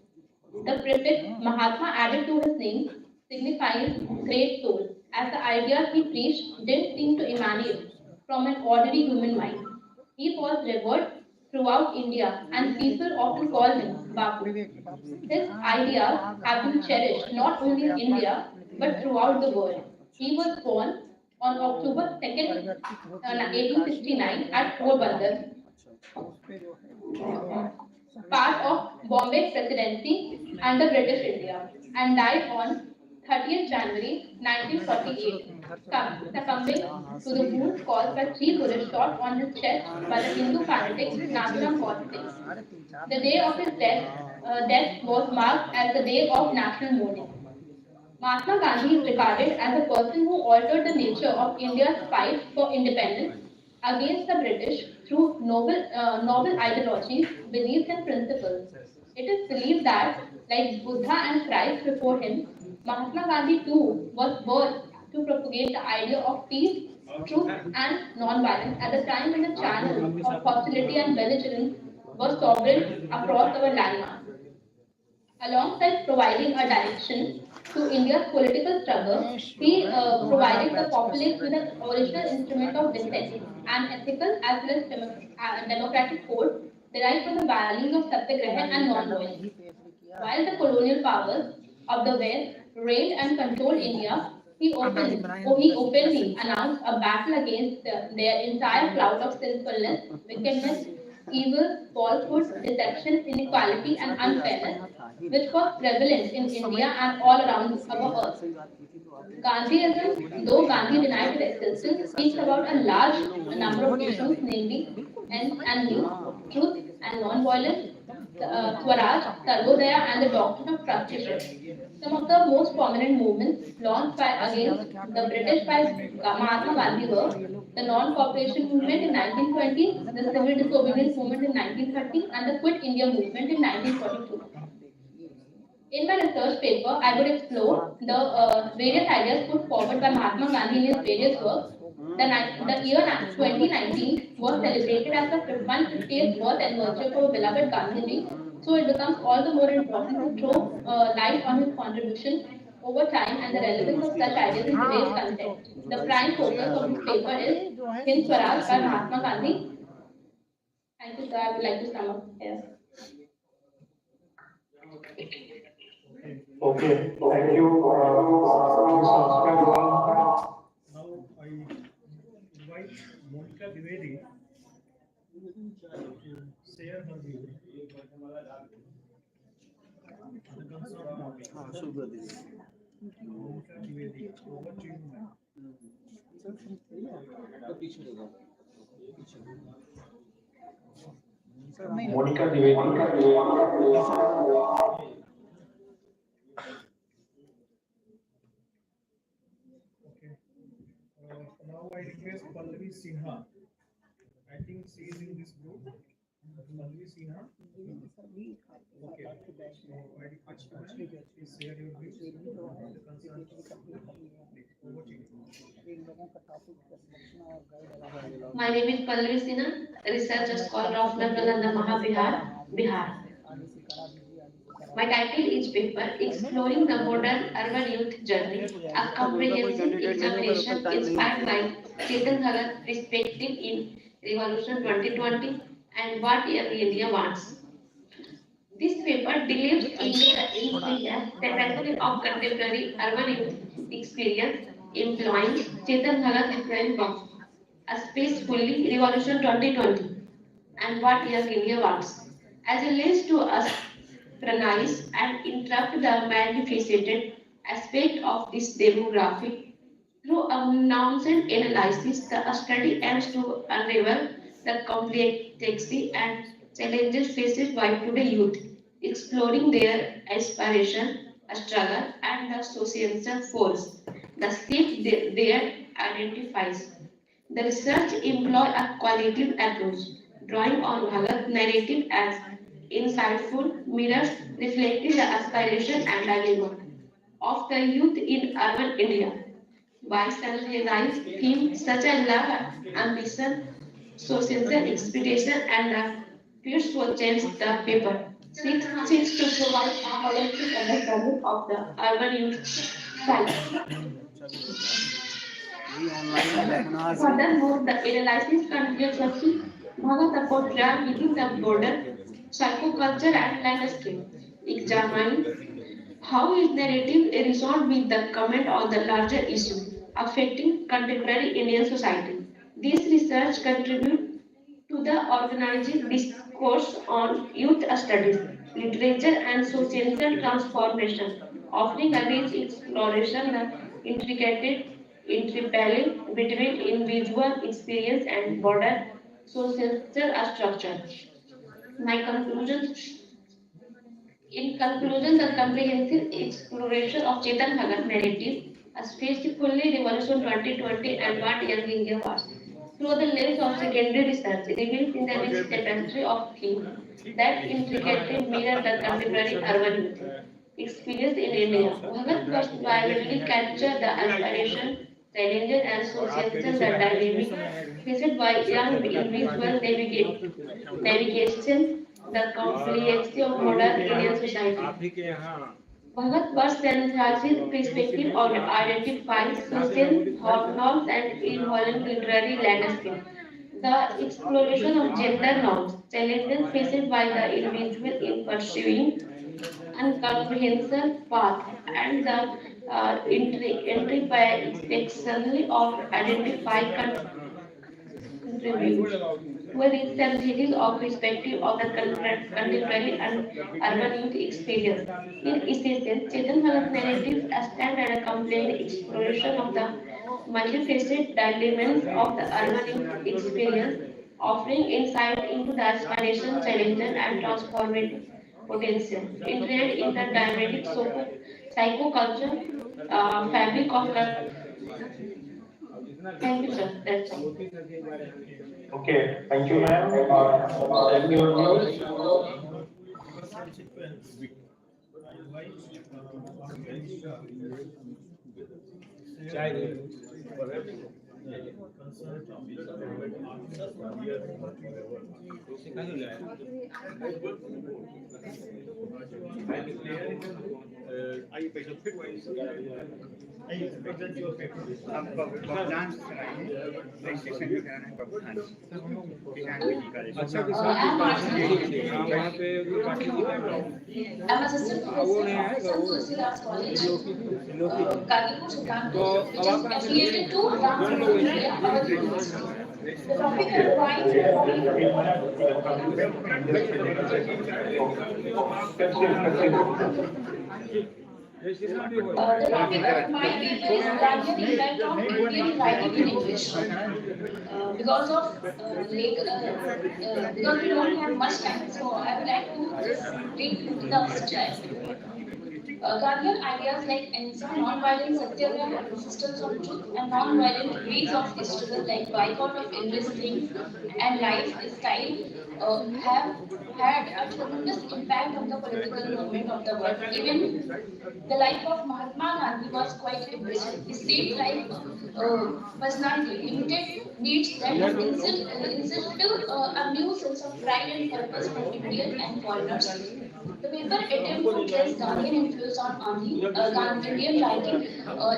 S10: The prefix Mahatma added to his name signifies great soul, as the ideas he preached didn't seem to emanate from an ordinary human mind. He was revered throughout India, and people often call him Bapu. His ideas have been cherished not only in India but throughout the world. He was born on October 2nd, 1869 at Porbandar, part of Bombay Presidency under British India, and died on 30th January 1948, succumbing to the wounds caused by three bullet shots on his chest by the Hindu fanatic Nathuram Godse. The day of his death was marked as the day of national mourning. Mahatma Gandhi is regarded as a person who altered the nature of India's fight for independence against the British through noble ideologies, beliefs, and principles. It is believed that, like Buddha and Christ before him, Mahatma Gandhi too was birthed to propagate the idea of peace, truth, and non-violence at the time when the channels of hostility and belligerence were sovereign across our landmass. Alongside providing a direction to India's political struggle, he provided the populace with an original instrument of dissent, an ethical as well as democratic code derived from the values of satyagraha and non-violence. While the colonial powers of the West reigned and controlled India, he openly announced a battle against their entire cloud of sinfulness, wickedness, evil, falsehood, deception, inequality, and unfairness, which was prevalent in India and all around our earth. Gandhiism, though Gandhi denied its existence, speaks about a large number of issues, namely ends and means, truth and non-violence, Swaraj, Sarvodaya, and the doctrine of trusteeship. Some of the most prominent movements launched against the British by Mahatma Gandhi were the non-cooperation movement in 1920, the civil disobedience movement in 1930, and the Quit India movement in 1942. In my research paper, I would explore the various ideas put forward by Mahatma Gandhi in his various works. The year 2019 was celebrated as the 150th birth anniversary of our beloved Gandhiji, so it becomes all the more important to throw light on his contribution over time and the relevance of such ideas in today's context. The prime focus of this paper is Hind Swaraj by Mahatma Gandhi. Thank you, sir. I would like to sum up here.
S5: Okay, thank you, Mr. Oscar.
S2: Now I invite Monica Dwivedi to share her view on the concerned topic. Monica Dwivedi, over to you, ma'am.
S5: Monica Dwivedi.
S2: Okay. Now I request Pallavi Sinha. I think she is in this group. Pallavi Sinha. Okay. So I request you, ma'am, please share your views on the concerned topic. Over to you.
S1: My name is Pallavi Sinha, research scholar of Nalanda Mahabihar, Bihar. My title is paper Exploring the Modern Urban Youth Journey, a comprehensive examination inspired by Chetan Bhagat perspective in Revolution 2020 and what young India wants. This paper delves into the insidious potential of contemporary urban youth experience employing Chetan Bhagat's framework, a space fully Revolution 2020 and what young India wants, as a lens to scrutinize and interrupt the multifaceted aspect of this demographic. Through a nuanced analysis, the study aims to unravel the complexity and challenges faced by today's youth, exploring their aspiration, struggle, and the social force that shape their identities. The research employ a qualitative approach, drawing on Bhagat's narrative as insightful mirrors reflecting the aspiration and dilemma of the youth in urban India. By standardizing themes such as love, ambition, social expectation, and the quest for change, the paper seeks to provide a holistic understanding of the urban youth psyche. Furthermore, the analysis continuously Bhagat portrayal within the broader psychoculture and landscape, examining how his narrative resolved with the comment on the larger issue affecting contemporary Indian society. This research contributes to the organizing discourse on youth studies, literature, and societal transformation, offering a rich exploration the intricate interplay between individual experience and broader social structure. My conclusion in conclusion, the comprehensive exploration of Chetan Bhagat narrative, a spacefully Revolution 2020 and what young India was, through the lens of secondary research, reveals in the rich tapestry of themes that intricately mirror the contemporary urban youth experience in India. Bhagat must vividly capture the aspiration, challenges, and social dynamics faced by young individuals navigation the complexity of modern Indian society. Bhagat was synthesizes perspective on identifies social norms and evolving literary landscape. The exploration of gender norms, challenges faced by the individual in pursuing and comprehensive path, and the entry by externally of identify contribute were representative of perspective of the contemporary and urban youth experience. In essence, Chetan Bhagat's narrative stand at a complete exploration of the multifaceted dilemmas of the urban youth experience, offering insight into the aspiration, challenges, and transformative potential. Integrated in the dynamic psychoculture fabric of thank you, sir. That's all.
S5: Okay, thank you, ma'am. Thank you, views.
S2: Sequence. I invite Pankaj Shah. Share your views. concerned topic after 1 year I present your paper.
S8: अच्छा
S3: I
S8: किसान
S3: am
S8: हाँ वहाँ पे कोई party दिखाएगा
S3: I'm assistant
S8: वो नहीं
S3: professor
S8: आएगा
S3: of
S8: वो
S3: Tulsidas College,
S8: लोकी
S3: Kagipur,
S8: तो
S3: Sultanpur,
S8: अब
S3: which
S8: आप
S3: is
S8: कहाँ से
S3: affiliated to
S8: कौन लोग हैं
S3: our university. The topic is why
S8: registration भी हो
S3: the topic of my paper is Gandhian impact on Indian writing in English. Because of because we don't have much time, so I would like to just read into the subject. Gandhian ideas like ahimsa, non-violent satyagraha, persistence of truth, and non-violent ways of struggle like boycott of English things and lifestyle have had a tremendous impact on the political movement of the world. Even the life of Mahatma Gandhi was quite impressive. His personality, limited needs that instilled a new sense of pride and purpose for Indian and foreigners. The paper attempt to trace Gandhian influence on Gandhian writing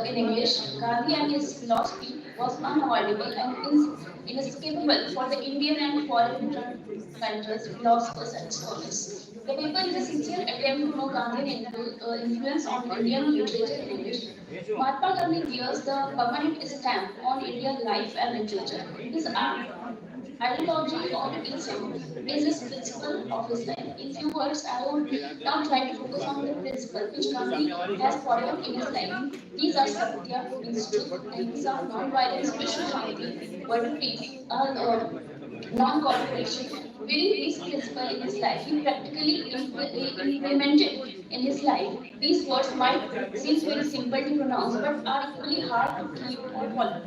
S3: in English. Gandhi and his philosophy was unavoidable and inescapable for the Indian and foreign writers, philosophers, and scholars. The paper is a sincere attempt to know Gandhian influence on Indian literature in English. Mahatma Gandhi bears the permanent stamp on Indian life and literature. His ideology or ism is his principle of his life. In few words, I would now try to focus on the principle which Gandhi has followed in his life. These are Satya, means truth, Ahimsa, non-violence, Vishwa Shanti, world peace, non-cooperation. Very these principles in his life, he practically implemented in his life. These words might seem very simple to pronounce, but are equally hard to keep or follow.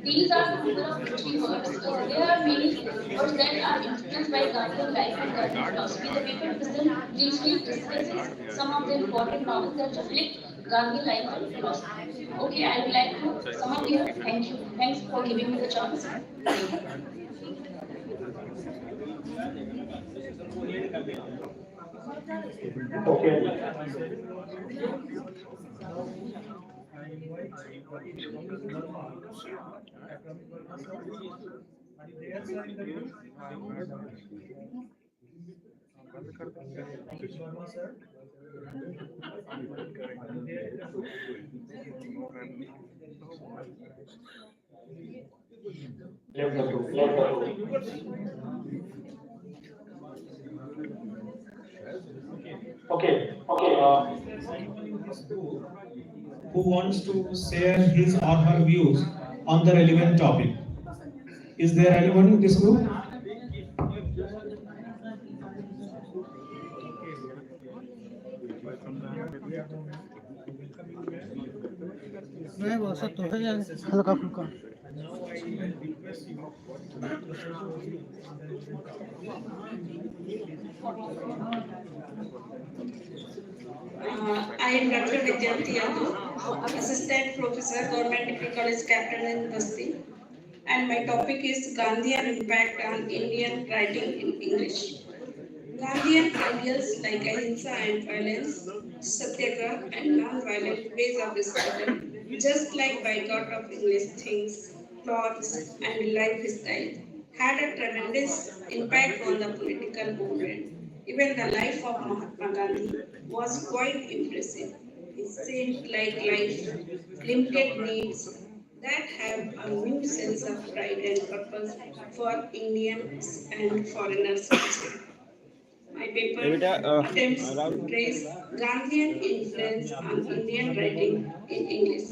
S3: These are the number of 50 words. There are many words that are influenced by Gandhian life and Gandhian philosophy. The paper present briefly discusses some of the important novels that reflect Gandhian life and philosophy. Okay, I would like to sum up here. Thank you. Thanks for giving me the chance.
S2: I invite are you there, sir, in the room? Sharma, sir. Are you there in the room? Okay. Is there someone in this group who wants to share his or her views on the relevant topic? Is there anyone in this group?
S11: नहीं वो सब तो है यार हल्का फुल्का
S2: Now I request you to present your views on the relevant
S12: I am Dr. Vidyanti Yadav, Assistant Professor, Government Degree College, Captain in Basti, and my topic is Gandhian impact on Indian writing in English. Gandhian ideals like ahimsa and violence, satyagraha and non-violent ways of struggle, just like boycott of English things, clothes and lifestyle, had a tremendous impact on the political movement. Even the life of Mahatma Gandhi was quite impressive. It seemed like life, limited needs that have a new sense of pride and purpose for Indians and foreigners also. My paper attempts to trace Gandhian influence on Indian writing in English.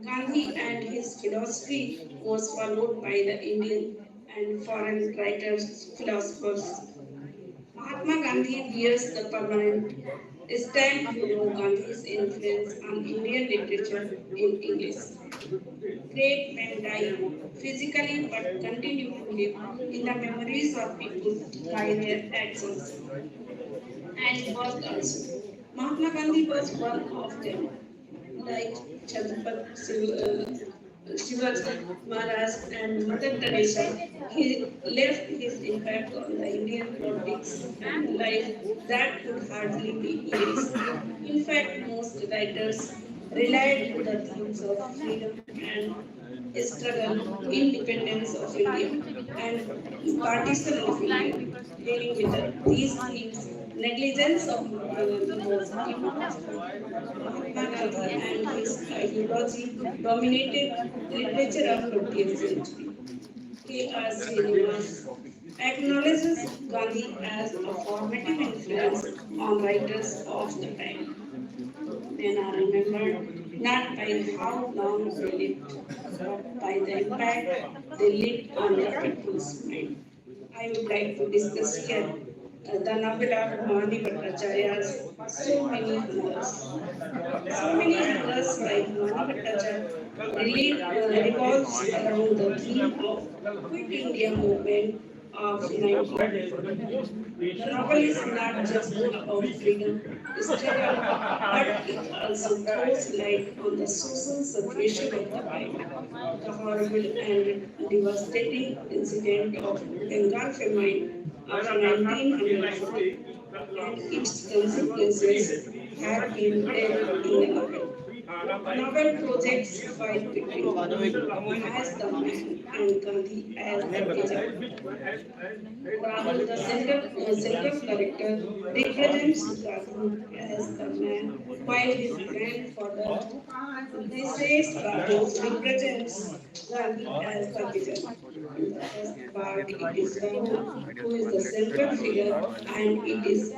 S12: Gandhi and his philosophy was followed by the Indian and foreign writers, philosophers. Mahatma Gandhi bears the permanent stamp to know Gandhi's influence on Indian literature in English. Great men die physically but continue to live in the memories of people by their actions and work also. Mahatma Gandhi was one of them, like Chhatrapati Shivaji Maharaj and Mother Teresa, he left his impact on the Indian politics and life that could hardly be erased. In fact, most writers relied the themes of freedom and struggle, independence of India, and partition of India. Dealing with these themes, negligence of Mahatma Gandhi was impossible. Mahatma Gandhi and his ideology dominated literature of 20th century. K.R. Srinivas acknowledges Gandhi as a formative influence on writers of the time. Men are remembered not by how long they lived, but by the impact they left on the people's mind. I would like to discuss here the novel of Bhavani Bhattacharya's So Many Hungers. So Many Hungers by Bhavani Bhattacharya revolves around the theme of Quit India movement of 1944. The novel is not just about freedom struggle, but it also throws light on the social situation of the time. The horrible and devastating incident of Bengal famine of 1940 and its consequences have been told in the novel. The novel projects fight between Gandhi as the man and Gandhi as the villain. Rahul, the central character, represents Gandhi as the man, while his grandfather, Desais Babu, represents Gandhi as the villain. In the first part, it is Babu who is the central figure, and it is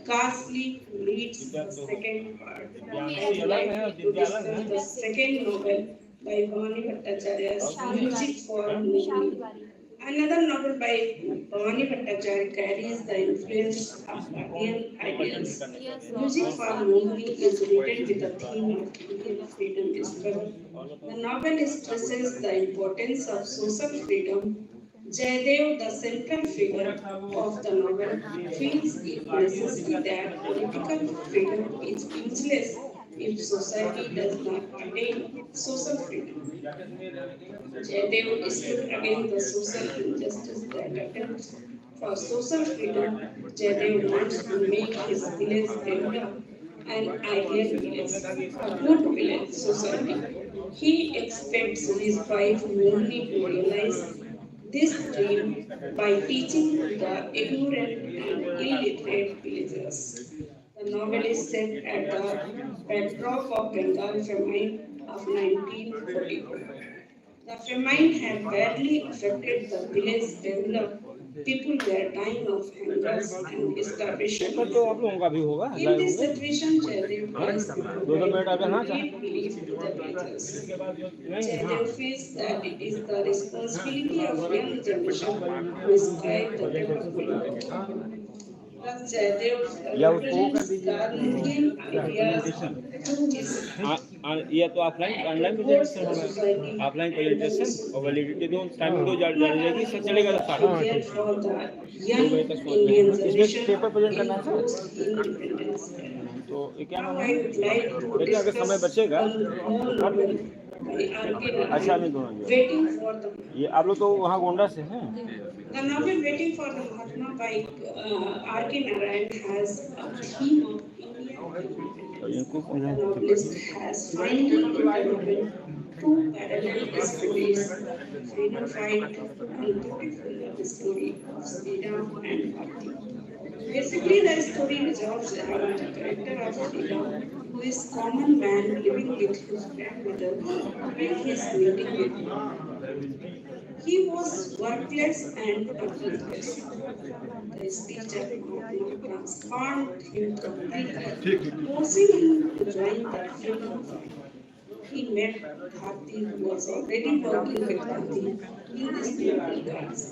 S12: Ghastly who leads the second part. I would like to discuss the second novel by Bhavani Bhattacharya's Music for Movie. Another novel by Bhavani Bhattacharya carries the influence of Gandhian ideals. Music for Movie is written with the theme of Indian freedom struggle. The novel stresses the importance of social freedom. Jaydev, the central figure of the novel, feels it necessary that political freedom is useless if society does not attain social freedom. Jaydev stood against the social injustice that attempts for social freedom. Jaydev wants to make his village develop an ideal village, a good village society. He expects his wife Mohini to realize this dream by teaching the ignorant and illiterate villagers. The novel is set at the backdrop of Bengal famine of 1944. The famine had badly affected the village developed. People were dying of hunger and starvation.
S8: तो आप लोगों का भी होगा
S12: In this situation, Jaydev tries to provide concrete relief to the villagers. Jaydev feels that it is the responsibility of young generation to inspire the development. Thus, Jaydev
S8: या उसको वो कर
S12: represents
S8: दीजिए
S12: Gandhian ideas
S8: presentation
S12: through his
S8: ये तो offline online
S12: towards
S8: presentation
S12: the
S8: होगा
S12: society
S8: offline
S12: and the
S8: presentation और validity दो टाइमिंग दो जानेगी सब
S12: society.
S8: चलेगा तो सारा
S12: Here for the
S8: 2
S12: young
S8: बजे तक सोच रहे
S12: Indian
S8: हैं इसमें
S12: generation
S8: पेपर प्रेजेंट
S12: in
S8: करना है
S12: post-independence era.
S8: सर तो ये क्या
S12: Now
S8: नाम
S12: I
S8: है
S12: would like to
S8: लेकिन अगर समय
S12: discuss
S8: बचेगा
S12: one more
S8: तो कर
S12: novel
S8: लेंगे
S12: by R.K.
S8: अच्छा
S12: Narayan,
S8: नहीं दोनों
S12: Waiting for the
S8: ये आप लोग तो वहाँ गोंडा से हैं
S12: The novel Waiting for the Mahatma by R.K. Narayan has a theme of Indian independence.
S8: इनको
S12: The novelist has finally interwoven two parallel stories, freedom fight and beautiful love story of Sri Ram and Bharti. Basically, the story revolves around the character of Sri Ram, who is common man living with his grandmother and his meeting with Bharti. He was worthless and purposeless. The speech of Mahatma transformed him completely, forcing him to join the freedom fight. He met Bharti, who was already working with Gandhi in this local cause,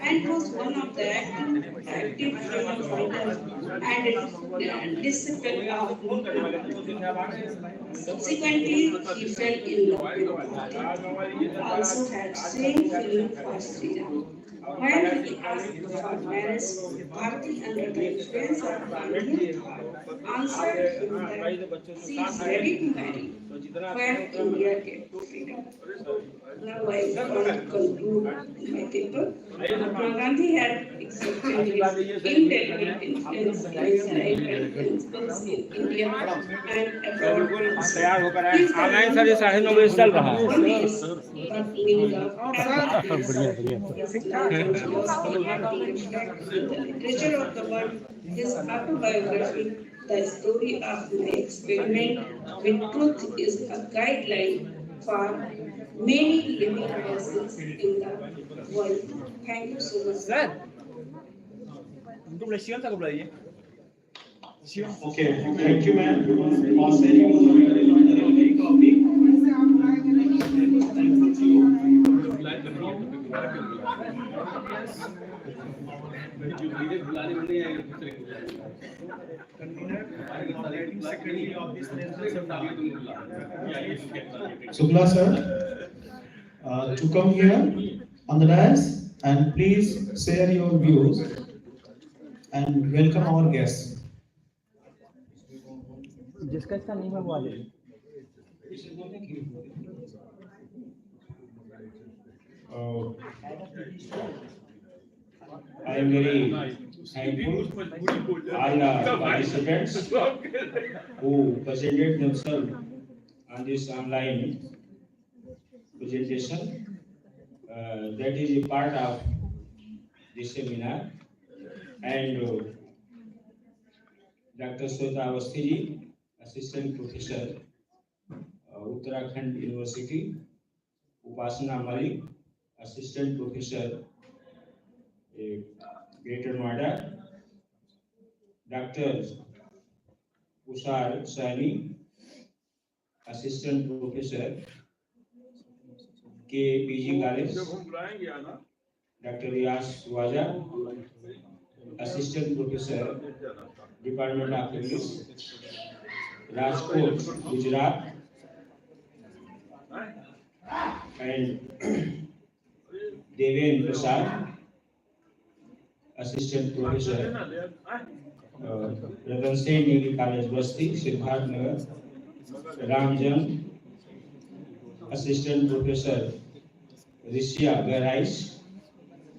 S12: and was one of the active freedom fighters and a disciple of Mahatma. Subsequently, he fell in love with Bharti, who also had same feeling for Sri Ram. When he asked for marriage, Bharati, under the influence of Gandhian thought, answered him that she is ready to marry when India gets freedom. Now I want to conclude my paper. Mahatma Gandhi had exerted his indefinite influence in his life and principles in India and abroad also. He is the
S8: online
S12: one
S8: sir ये 9:30 चल रहा है
S12: one is the meaning of happiness. His life and philosophy reflect in the literature of the world. His autobiography, The Story of My Experiment with Truth, is a guideline for many living persons in the world. Thank you so much.
S8: Sir उनको president तक बुलाइए
S6: Okay, thank you, ma'am, for sharing your very topic.
S2: Secretary of this
S6: Shukla sir, to come here on the dais and please share your views and welcome our guests.
S11: जिसका इसका नहीं है वो आ जाए
S6: I am very thankful all the participants who presented themselves on this online presentation. That is a part of this seminar. And Dr. Sweta Awasthi, Assistant Professor, Uttarakhand University, Upasana Malik, Assistant Professor, Greater Noida, Dr. Ushar Sani, Assistant Professor, KPG College, Dr. Riyas Waja, Assistant Professor, Department of English, Rajkot, Gujarat, and Deven Prasad, Assistant Professor, Ratan Sen Degree College, Basti, Siddharth Nagar, Ramjan, Assistant Professor, Rishya Garais,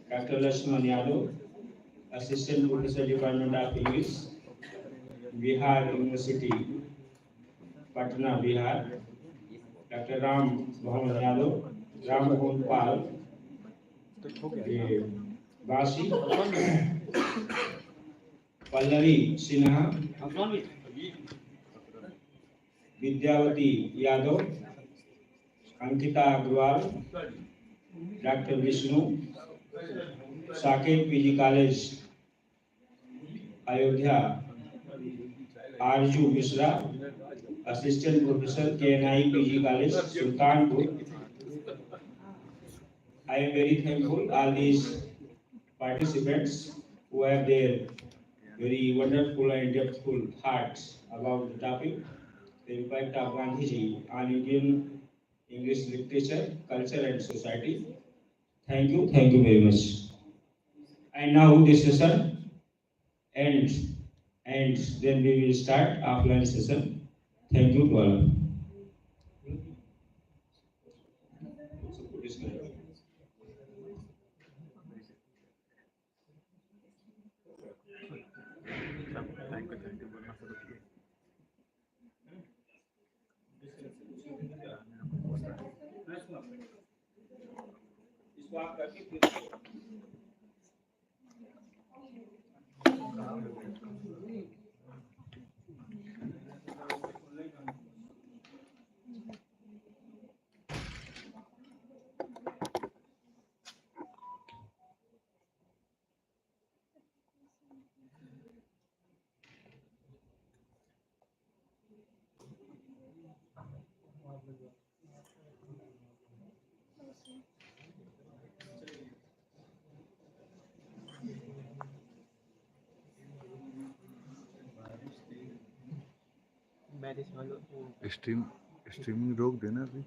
S6: Dr. Lakshman Yadav, Assistant Professor, Department of English, Bihar University, Patna, Bihar, Dr. Ram Mohan Yadav, Ram Mohan Pal, Basi, Pallavi Sinha, Vidyavati Yadav, Ankita Agrawal, Dr. Vishnu, Saket PG College, Ayodhya, Arju Mishra, Assistant Professor, KNI PG College, Sultanpur. I am very thankful all these participants who have their very wonderful and depthful thoughts about the topic, the impact of Gandhiji on Indian English literature, culture and society. Thank you very much. And now this session ends, and then we will start offline session. Thank you to all.
S11: Streaming रोक देना अभी